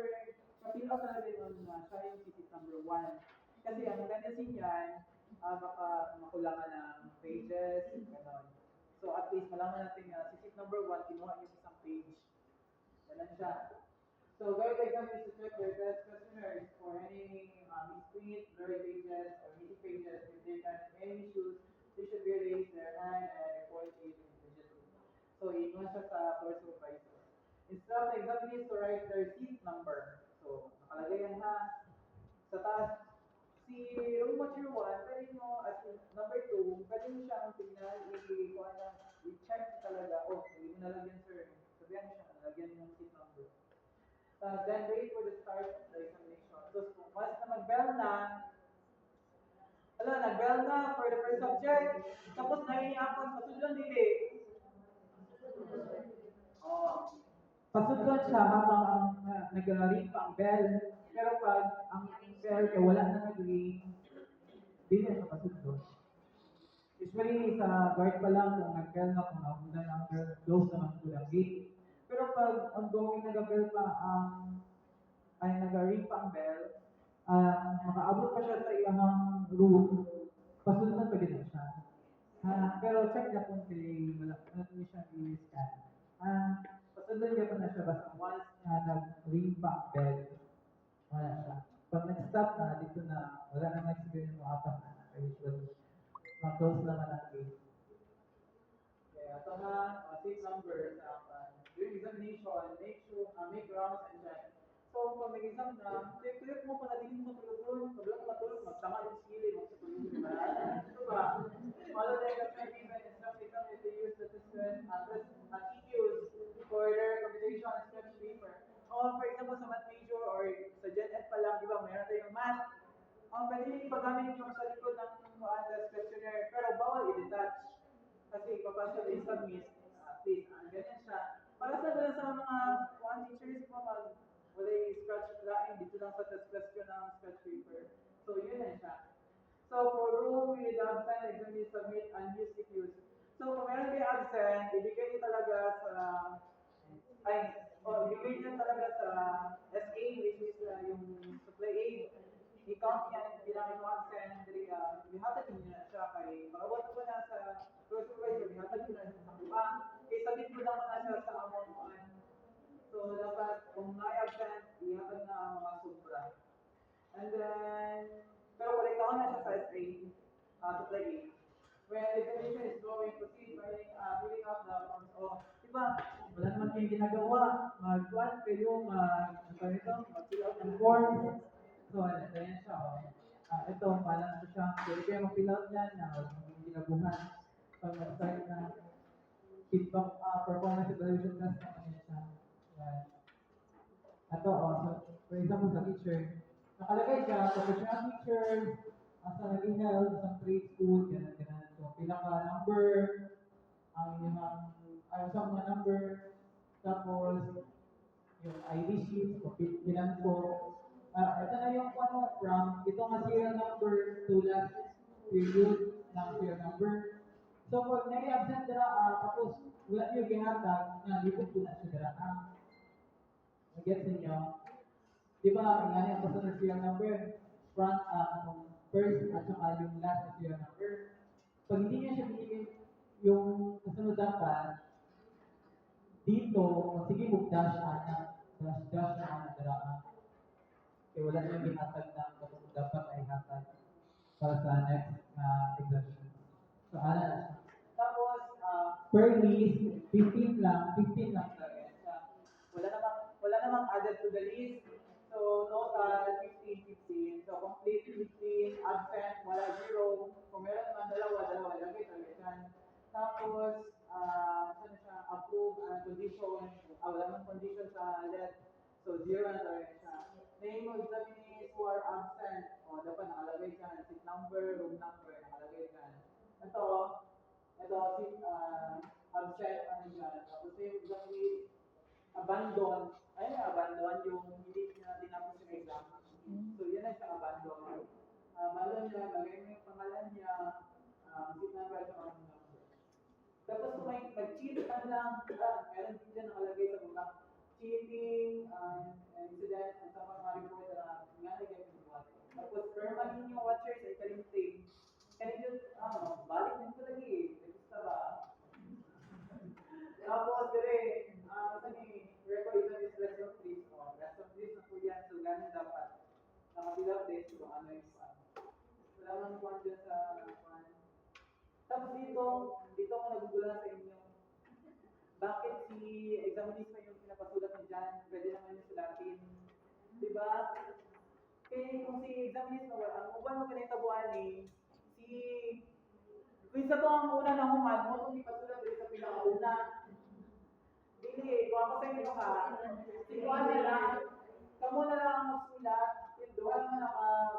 fill out na doon siya yung seat number 1. Kasi ang tendency niyan, baka makulangan ng pages, gano'n. So, at least malaman natin nga, si seat number 1, kinuha yung isang page. Ganun siya. So, guide exam is to check their test questionnaires for any misprint, blurry pages, or missing pages. If they find any issues, they should be raise their hand and report it immediately. So, iwan siya sa floor supervisor. Instruct the examinees to write their seat number. So, nakalagay yan ha. Sa taas, si room module 1, pwede mo, at number 2, pwede mo siyang tingnan, i-check talaga, hindi mo nalagyan sir. Sabihan mo siya, nalagyan yung seat number. Then wait for the start of the examination. So, once na mag-bell na, nag-bell na for the first subject, tapos naiiyapan, pasudlan dili. Pasudlan siya habang nag-ring pa ang bell. Pero pag ang bell kay wala na nag-ring, di na siya pasudlan. Usually sa guard pa lang kung nag-bell na, kung nakundan ang bell, close naman po ang gate. Pero pag ongoing nag-bell pa ay nag-ring pa ang bell, makaabot pa siya sa iyang room, pasundan pa din siya. Pero check na kung kay wala niya siya i-scan. Pasundan niya pa na siya basta once na nag-ring pa ang bell, wala siya. Pag nag-stop na, dito na, wala na experience mo apat na, usually, ma-close naman ang gate. Kaya ito nga, same numbers, during examination, make rounds and check. So, pag nag-exam na, tuyok mo pa na din mo sa tulog, pag lang matulog, magtama yung sili, magsatulog, di ba? Ito ba? Follow the exam and instruct exam if they use the EQs for their computation and sketch paper. O, for example, sa math major or sa Gen Ed pa lang, di ba, mayroon tayong math. Pwede yung ipagamit yung sa likod ng test questionnaire, pero bawal i-detach. Kasi papasok din sa miss, please, ganyan siya. Para sa ganun sa mga one teachers mo, wala yung scratch line, dito lang sa test question ng scratch paper. So, yun na siya. So, for room with absent, exam is submit unused CQs. So, kung meron kayo absent, ibigay niyo talaga sa, ibigay niyo talaga sa SA, which is yung supply aid. I-count yan bilang yung absent, ihatag niyo na siya kay, makabot ko na sa supervisor, ihatag niyo na siya sa kuha. Kaya sabit ko lang na siya sa among kuhaan. So, dapat, kung may-absent, ihatag na ang mga sobra. And then, pero kolektahan na siya sa SA, supply aid. When examination is going, proceed filling out the forms. Oh, diba, wala naman kayong ginagawa. Mag-what kayo, mag-fill out ng forms. So, ayan siya, oh. Ito, parang ito siya. Pwede kayo mag-fill out yan na huwag mong ginabuhan. Pag mag-start na feedback, performance evaluation test, ano siya. Yan. Ito, so, for example, sa teacher, nakalagay siya, professional teacher, asa naging held, isang trade school, ganun, ganun. So, pinaka-number, ang inyong, sa mga number, tapos, yung ID sheet, bilang po. Ito na yung from, ito nga serial number to last period ng serial number. So, pag nai-absent dira, tapos, wala niyo gihatag, na libot ko na siya dira. Get ninyo? Di ba, nga yung kasunod serial number, front, first, at saka yung last na serial number. Pag hindi niya siya binigay yung kasunod dapat, dito, sige mag-dash dash na ang daraan. Kaya wala niyang binatag na kasunod dapat ay hatag para sa next examination. So, ano na siya. Tapos, per list, 15 lang talaga siya. Wala namang added to the list. So, total 15. So, complete 15, absent, wala 0. Kung meron naman dalawa, lagay talaga dyan. Tapos, ano siya, approve, condition, wala namang condition sa left. So, 0 na talaga siya. Name of examinees who are absent. O, dapat nakalagay dyan. Seat number, room number, nakalagay dyan. Ito, seat, absent, ano dyan. Tapos, name of examinees, abandon. Ayun na, abandon yung hindi na tinapos yung exam. So, yun na siya, abandon. Abandon niya, lagay mo yung pangalan niya, seat number, at room number. Tapos, kung may mag-cheat ka lang, meron din dyan nakalagay sa baba. Cheating, incident, at sa mga report na nalagay mo yung watch. Tapos, permanent yung watchers ay kalimting. Kanina, balik din ko lagi eh. Nagkista ba? Tapos, dire, record exam is lesson 3. Lesson 3 na po yan. So, ganun dapat. Nakabill up this kung ano yung pan. Wala nang pan dyan sa pan. Tapos dito ako nagugulan sa inyo. Bakit si examinist pa yung pinapasulat ni Jan? Pwede naman yung sulatin. Diba? Kaya kung si examinist na ang uban mo kinitabuan kung isa to ang una na human, mo itong ipasulat rin sa pinakauna. Dili, kung ako sa inyo ka, ikuan na lang. Kamu na lang ang magsulat. Duha naman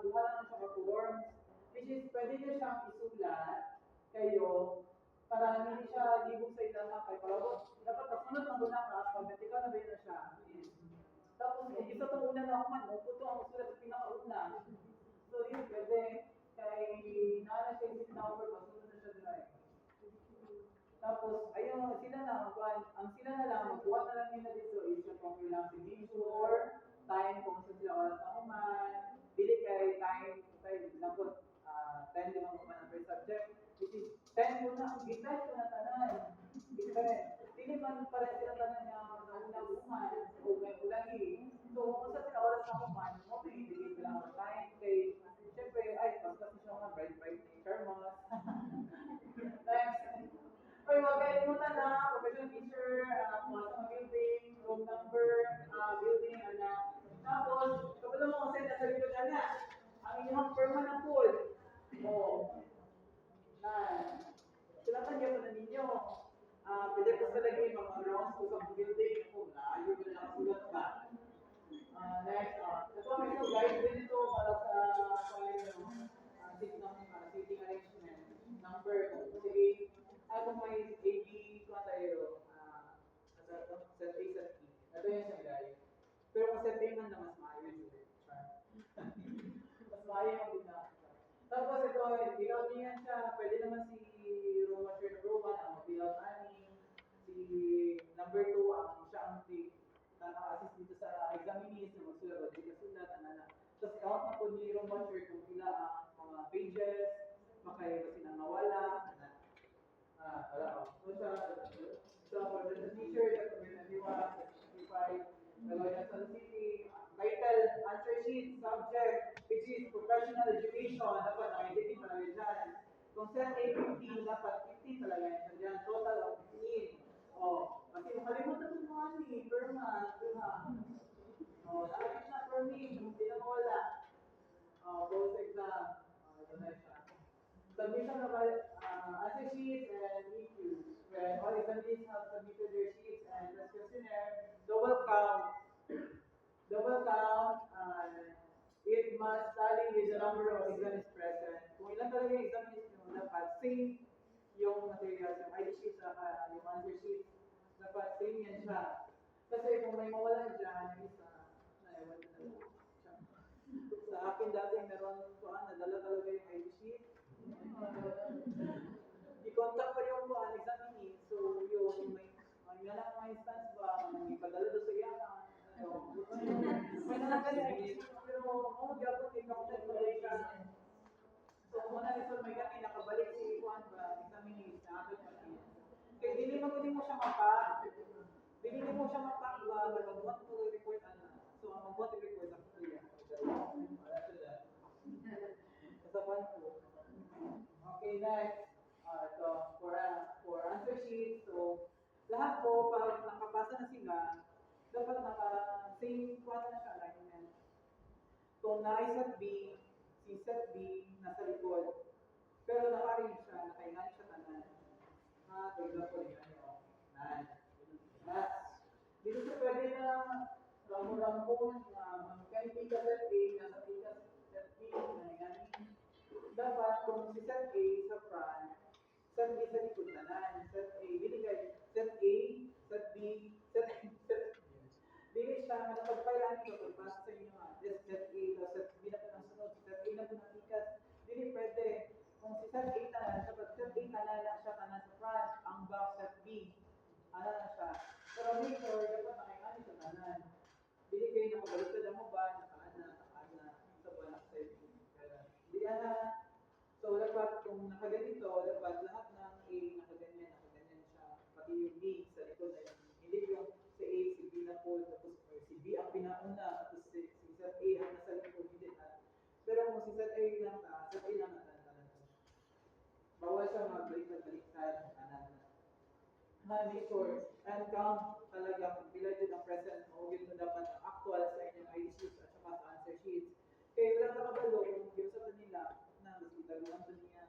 siya ka-forms. Which is, pwede niyo siyang isulat kayo para hindi siya libog sa ilang kay palabot. Dapat kasunod ng una ka, pag-vertical na ba na siya. Tapos, kung isa itong una na human, puto ang magsulat sa pinakauna. So, yun, pwede. Kay nana siya yung number, masunod na siya dry. Tapos, ayun, sila na lang, magbuhat na lang nila dito is yung kung ilang signature, time, kung saan sila oras na human, pili kay time, example, 10 di mo human ang first subject, which is 10 mo na, gitay ko na tanan. Pili man pa rin sila tanan niya, naunang human, o may ulagi. So, kung saan sila oras na human, mo may ibigay sila ang Wala mo kasi nasa likod na. Ang inyong permanent pool. O, na, sila pa niya pa na ninyo. Pwede po sa lagi mga rounds po sa building. Kung naayo ko na nakasulat pa. Next, ito may ito guys, din ito para sa seating arrangement. Number, sige, kung may AB ko tayo, set A, set B. Ito yung siya guys. Pero kung set A man na mas maayo yun. Mas maayo yung bigla. Tapos ito, bilaw niya siya, pwede naman si Roma Shirt Roma ang mabilaw ani. Si number 2 ang siya ang naka-assist dito sa examinees na magsulat, di kasulat, anana. Tapos count na po ni Roma Shirt kung pila ang mga pages, makaya kasi nangawala, wala ko. So for the teacher, that we're going to do 25, Gagawin sa city, title, answer sheet, subject, which is professional education, dapat nakikita talaga dyan. Kung set A 15, dapat 15 talaga yan dyan. Total of 15. Kasi makalimutan mo mga per month, diba? Nakakit na per me, hindi na mawala. Post exam, ito na siya. Submission of answer sheets and EQs. When all examinees have submitted their sheets and the questionnaire, double count, it must tally with the number of examinees present. Kung ilan talaga yung examinees nyo, dapat same yung materials, yung ID sheets, yung answer sheets, dapat same yan siya. Kasi kung may mawala dyan, yung isa, naiwan na lang. Sa akin dati meron nadala talaga yung ID sheet. I-contact ko yung examinee. So, yung may nalang mga instance ba, may padala doon sa iya may nalang kasi pero gabon kay contact ko lang siya. So, kung muna nito may gani, nakabalik si Juan ba, examinee, na akin pa niya. Kaya hindi mo siya mapa. Hindi mo siya mapa ba, mag-want mo report So, ang mag-want report ako kuya. Sa one po. Okay, next. Ito, for answer sheet. So, lahat po, pag nakapasa na sila, dapat naka-same na siya alignment. Kung na-set B, si set B nasa likod. Pero naka-arrange siya, nakaingan siya tanan. For example, yan yun. Dito sa pwede na ramo-ramon, kahit ika set A, nasa ika set B, nakaingan. Dapat kung si set A sa front, set B sa likod tanan, set A, binigay, set A, set B, set dili siya nakapagpailan ko pagpasok sa inyo set A, set B na po ng sunod, set A na po ng ikas, dili pwede. Kung si set A tanan, dapat set A tanan na siya tanan sa front, ang back set B, na siya. Pero make sure, dapat nakingani sa tanan. Dili kayo nakabaliktad mo ba, nakaana, sa banak sa inyo. Di so, dapat kung nakaganito, dapat lahat ng A nakaganyan siya. Pati yung B sa likod na yun. Hindi yung si A, si B na po, tapos si B ang pinauna, tapos si set A ang nasa likod, hindi na. Pero kung si set A lang set A lang bawal siya magbaliktad, kanan na. Make sure, and count talaga kung pila dyan ang present mo, yun dapat ang actual sa inyong ID sheets at saka sa answer sheets. Kaya wala nakabalo, kung giusapan nila, mas itaguan pa niya.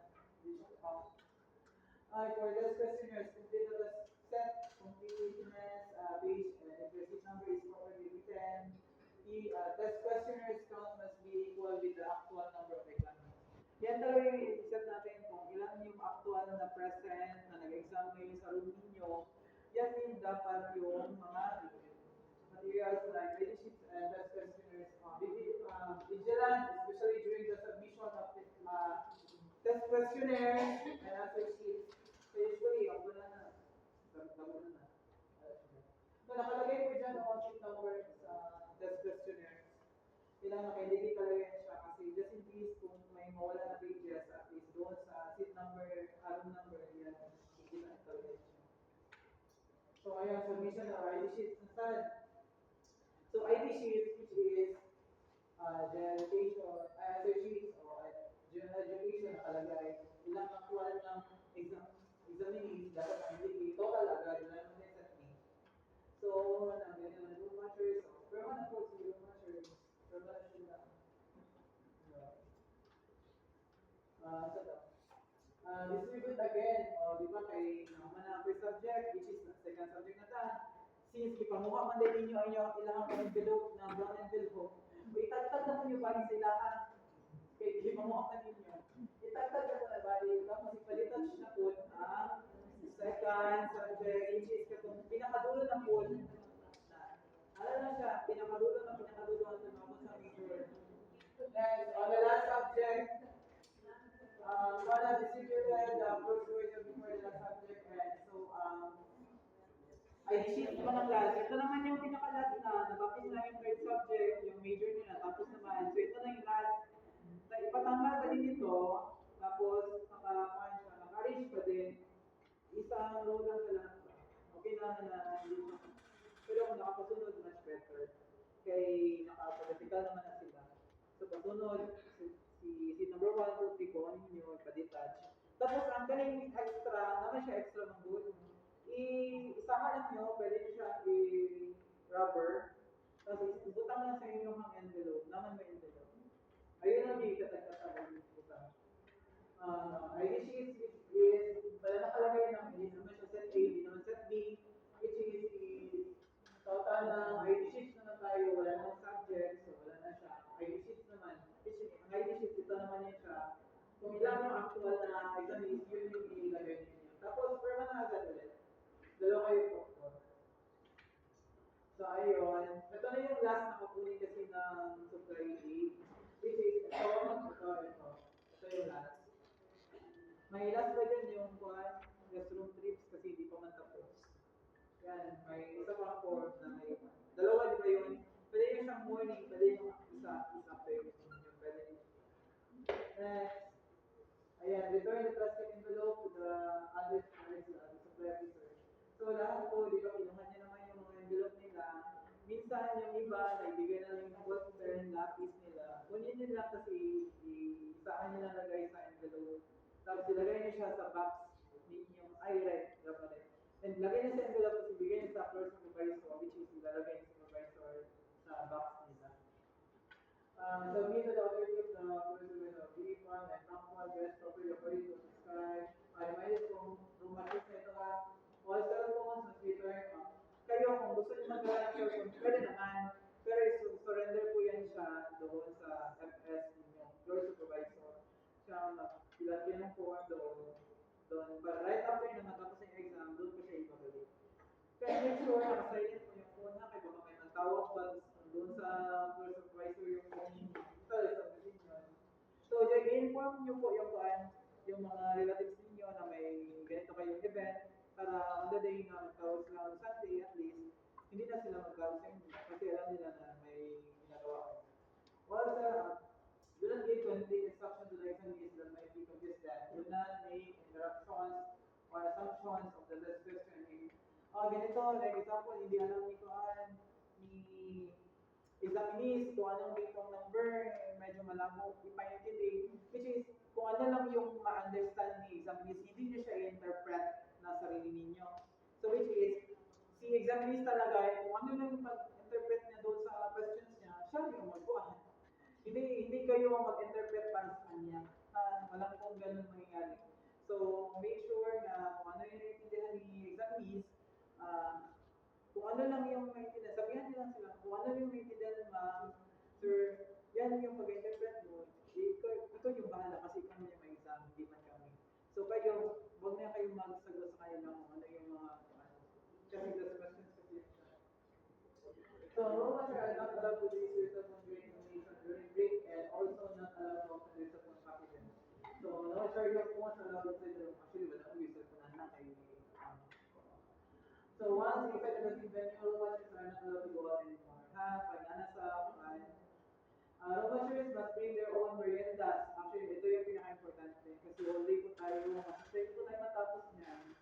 For those questionnaires, complete the set, completeness, page, if your seat number is properly written. The test questionnaires count must be equal with the actual number of examiners. Yan talaga yung i-set natin kung ilan yung actual na present na nag-exam ngayon sa room ninyo. Yan din dapat yung mga materials like ready sheets and test questionnaires. Vigilant, especially during the submission of test questionnaire and answer sheets. So usually, ang wala na. So nakalagay po dyan ang sheet number sa test questionnaire. Kailangan naka-indicate talaga yan siya kasi just in case kung may mawala na pages, at least doon sa seat number, room number, yan, kikita talaga yan siya. So ayan, submission ng ID sheets. So ID sheets, which is general education, answer sheets, or general education nakalagay, ilang actual ng examinees, dapat ang total agad, wala naman yung set me. So, nandiyan yung room matchers, permanent po si room matchers, permanent yung Sa to. Distribute again, o di ba kay naman ang first subject, which is second subject na ta. Since ipamuha man din ninyo ang inyong ilang envelope na brown envelope, itagtag na mo yung bali sa ilahan. Kay ipamuha man ninyo. Itagtag na mo na bali, tapos ipalitan siya na po ang second subject, which is katong pinakadulo na po. Ano na siya, pinakadulo ang tumabot sa major. Next, on the last subject, Kala distributed the first weight before the last subject, and so, ay sheet pa ng last. Ito naman yung pinaka-last na, natapos na yung third subject, yung major nyo natapos naman. So, ito na yung last. So, ipatama pa din ito, tapos, naka-arrange pa din. Isang row lang sa lahat ba? Okay na, pero kung nakapasunod, much better. Kay nakapag-vertical naman na sila. So, pasunod, si number 1, 2, 3 ko, ano yun, pa-detach. Tapos, ang galing extra, naman siya extra ng good. Isahan lang nyo, pwede nyo siya i-rubber. Tapos, ibutang lang sa inyo ang envelope. Naman may envelope. Ayun ang may katagkatag ng butang. ID sheet is, wala nakalagay ng, hindi naman siya set A, hindi naman set B, which is, total ng ID sheets naman tayo, wala namang subject, so wala na siya. ID sheets naman, ang ID sheets, ito naman yun siya. Kung ilan yung actual na exam is, yun yung ilagay ninyo. Tapos, per man agad ulit. Dalawa kayo po. So, ayun. Ito na yung last na kapunin kasi ng supply aid, which is, ito. Ito yung last. May last ba dyan yung restroom trips kasi hindi pa man tapos. Yan, may isa pang form na may dalawa, di ba yun? Pwede yung isang morning, pwede yung isa afternoon. Pwede yung next. Ayan, return the plastic envelope to the other supply officer. So lahat po, di ba, kinuha niya naman yung mga envelope nila. Minsan yung iba, naibigay na lang yung ball pen, lapis nila. Kunin nila kasi saan nila lagay sa envelope. Tapos ilagay niya siya sa box ninyo. Ay, right, dapat rin. And lagay niya sa envelope, tapos ibigay niya sa floor supervisor, which is ilalagay niya sa supervisor sa box nila. Submit to the authority of the person of brief one and sample dress properly according to prescribed. Reminded kung matches na ito ka, all cell phones must be turned off. Kayo, kung gusto niyo magdala ng cellphone, pwede naman. Pero surrender po yan siya doon sa FS ninyo, floor supervisor. Siya ilagyan ng form doon. But right after na matapos yung exam, doon po siya ibabalik. Kaya make sure naka-silent po yung phone na, kaya baka may magtawag pa doon sa floor supervisor yung phone ninyo. Sa position. So, i-inform nyo po yung mga relatives ninyo na may ganito kayong event para on the day na magtawag sila on Sunday at least, hindi na sila magtawag sa inyo kasi alam nila na may ginagawa kayo. Well, do not give complete instruction to the examiners that might be confused that do not make interruptions or assumptions of the last question. Ganito, like example, hindi alam ni examinees kung anong ditong number, medyo malabo ipaintindi, which is, kung ano lang yung ma-understand ni examinees, hindi niyo siya i-interpret na sarili ninyo. So, which is, si examinees talaga, kung ano lang pag-interpret niya doon sa questions niya, siya yung magbuhan. Hindi kayo mag-interpret para sa kanya. Walang kung ganun mangyayari. So, make sure na kung ano yung naiintindihan ni examinees, kung ano lang yung maintindihan, sabihan nyo lang sila, kung ano yung maintindihan, ma'am, sir, yan yung pag-interpret mo, ikaw yung bahala kasi kami yung may exam, hindi man kami. So kayo, huwag na kayo magsagot sa kanila kung ano yung mga, kasi the questions kasi yun siya. So, Romans are not allowed to do yourself on during examination during break and also not allowed to open yourself on confidence. So, no charge of phones allowed inside the room. Actually, wala ko yourself on na kay So once inside the venue, watchers are not allowed to go out anymore. Pag nasa watchers must bring their own meriendas. Actually, ito yung pinaka-importante. Kasi all day po tayo, masasay po tayo matapos niyan.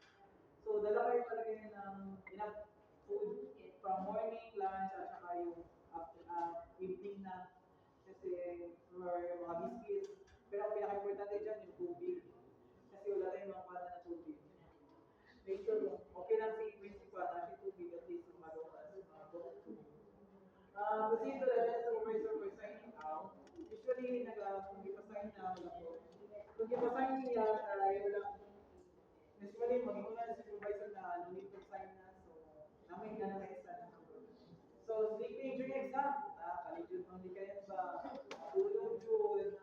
So, dala kayo talaga yun ng enough food from morning, lunch, at saka yung evening na. Kasi, or mga biscuits. Pero ang pinaka-importante dyan, yung tubig. Kasi wala tayong mga pala na tubig. Make sure okay lang si principal na si tubig at least magawa sa mga tubig. Proceed to the desk supervisor for signing out. Usually, kung di pa sign out, gipasign niya, ay wala. Usually, mag-una na supervisor na no need to sign na. So, namin na na-extra na. So, sleeping during exam, kaligid mo hindi kayo ba, tulog yun.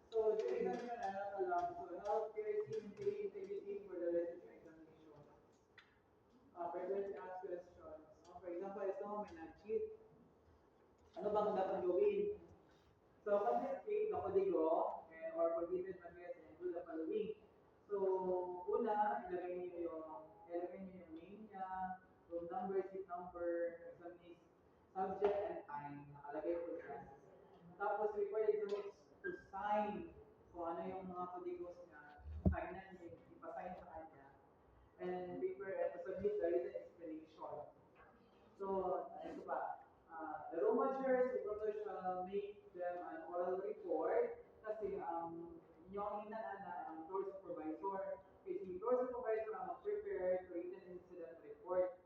So, during exam yun, ano lang. So, health, care, integrity for the rest of the examination. Prepared to ask questions. So, for example, ito, may nag-cheat. Ano bang dapat gawin? So, concentrate the kodigo or forgiven nuggets and do the following. So, una, ilagay niyo yung name niya, room number, seat number, examines, subject, and time. Nakalagay po dyan. Tapos, required examines to sign kung ano yung mga kodigos niya. Sign na niya, ipasign sa kanya. And prepare to submit the written explanation. So, ito pa. The Roman Church shall make them an oral report kasi inyong hinaan na ang floor supervisor. Kasi si floor supervisor ang mag-prepare to written incident report.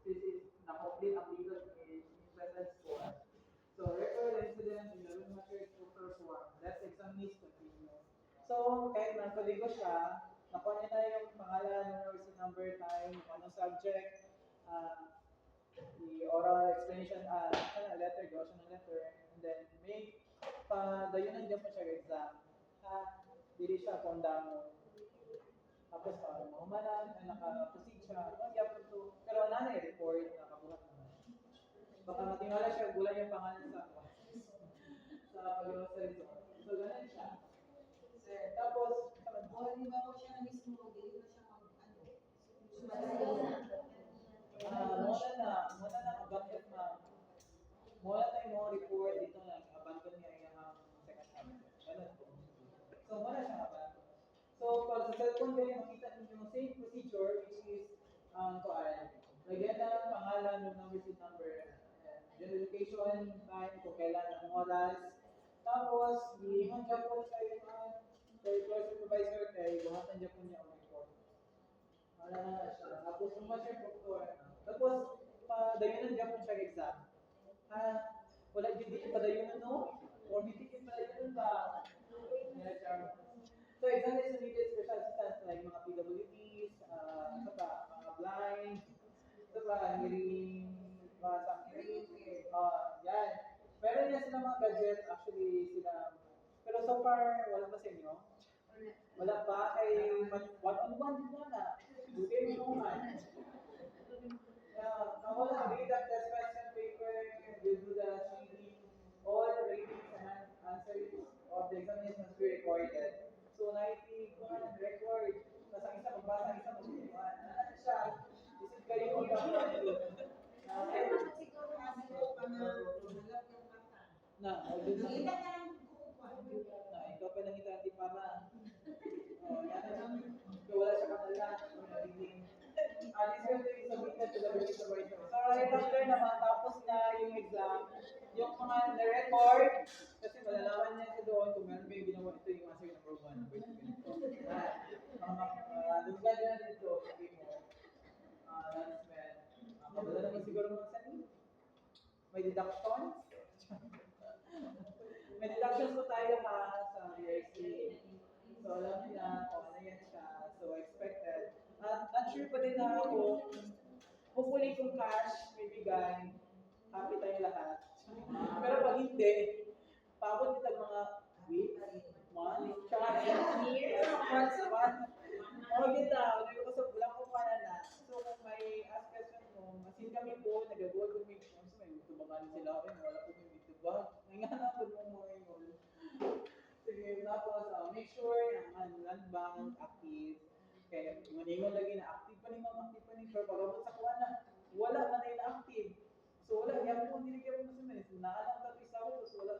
This is na-complete ang legal in presence form. So, record incident in the Roman Church to perform. Let's examine this continue. So, kahit nagkaligo siya, nakuha niya na yung pangalan, university number, time, anong subject, the oral explanation, letter, gawa siya ng letter, and then may dayunan dyan po siya exam. Dili siya kung damo. Tapos mahumanan, naka-proceed siya, magyapon to. Pero wala na report, nakabuhat naman. Baka matingala siya, gulan yung pangalan sa pag-iwas sa result. So, ganun siya. Tapos, Di ba ko siya na mismo, hindi na siya muna na, abandon na. Muna tayo mga report dito na, abandon niya yung second half. Ganun po. So, muna siya abandon. So, pag sa cellphone kayo, makita niyo yung same procedure, which is, lagyan na ng pangalan, yung number, seat number, general time, kung kailan ang oras. Tapos, hihon dyan po sa yung floor supervisor kay buhatan dyan po niya ang report. Wala na siya. Tapos, sumasya po. Tapos, dayunan dyan po siya exam. Wala dyan padayunan, no? Or bitigin padayunan ba? So, exam is needed special assistance like mga PWDs, mga blind, hearing, some hearing, yan. Meron niya sila mga gadget, actually sila, pero so far, wala pa sa inyo? Wala pa, ay one-on-one din na. Buti mo naman. Wala, read up test question paper, you do the reading, all the ratings and answers of the examination must be recorded. So, 90 record, tapos ang isa magbasa, ang isa mag-iwan. Ano siya? Isip kayo kung ikaw pa nang ito para wala siya kanala nagiging this will be submitted to the supervisor. So right after na matapos na yung exam, yung mga na-record, kasi malalaman niya sa doon kung meron ba yung ginawa ito yung answer number 1, number 2, ganito. Lugad na dito, sabi mo, announcement. Wala naman siguro mga sanin. May deductions. May deductions po tayo sa ERC. So, alam niya kung ano yan siya. So, expected. Not sure pa din na ako. Hopefully, kung cash may bigay, happy tayo lahat. Pero pag hindi, paabot nila mga weeks, months, years, months. Kita, hindi ko sa bulang ko na. So, kung may ask question mo, masin kami po, nag-google kami kung may tubagan sila. Wala po may tuba. Ngayon po mo ngayon. Sige, tapos make sure ang land bank active. Kaya maningon lagi na active pa ni ma'am, active pa ni pero pag-abot sa kuha na, wala man na active. So wala, yan po, hindi kaya mo sa menes. Naalang ka isa ko, so wala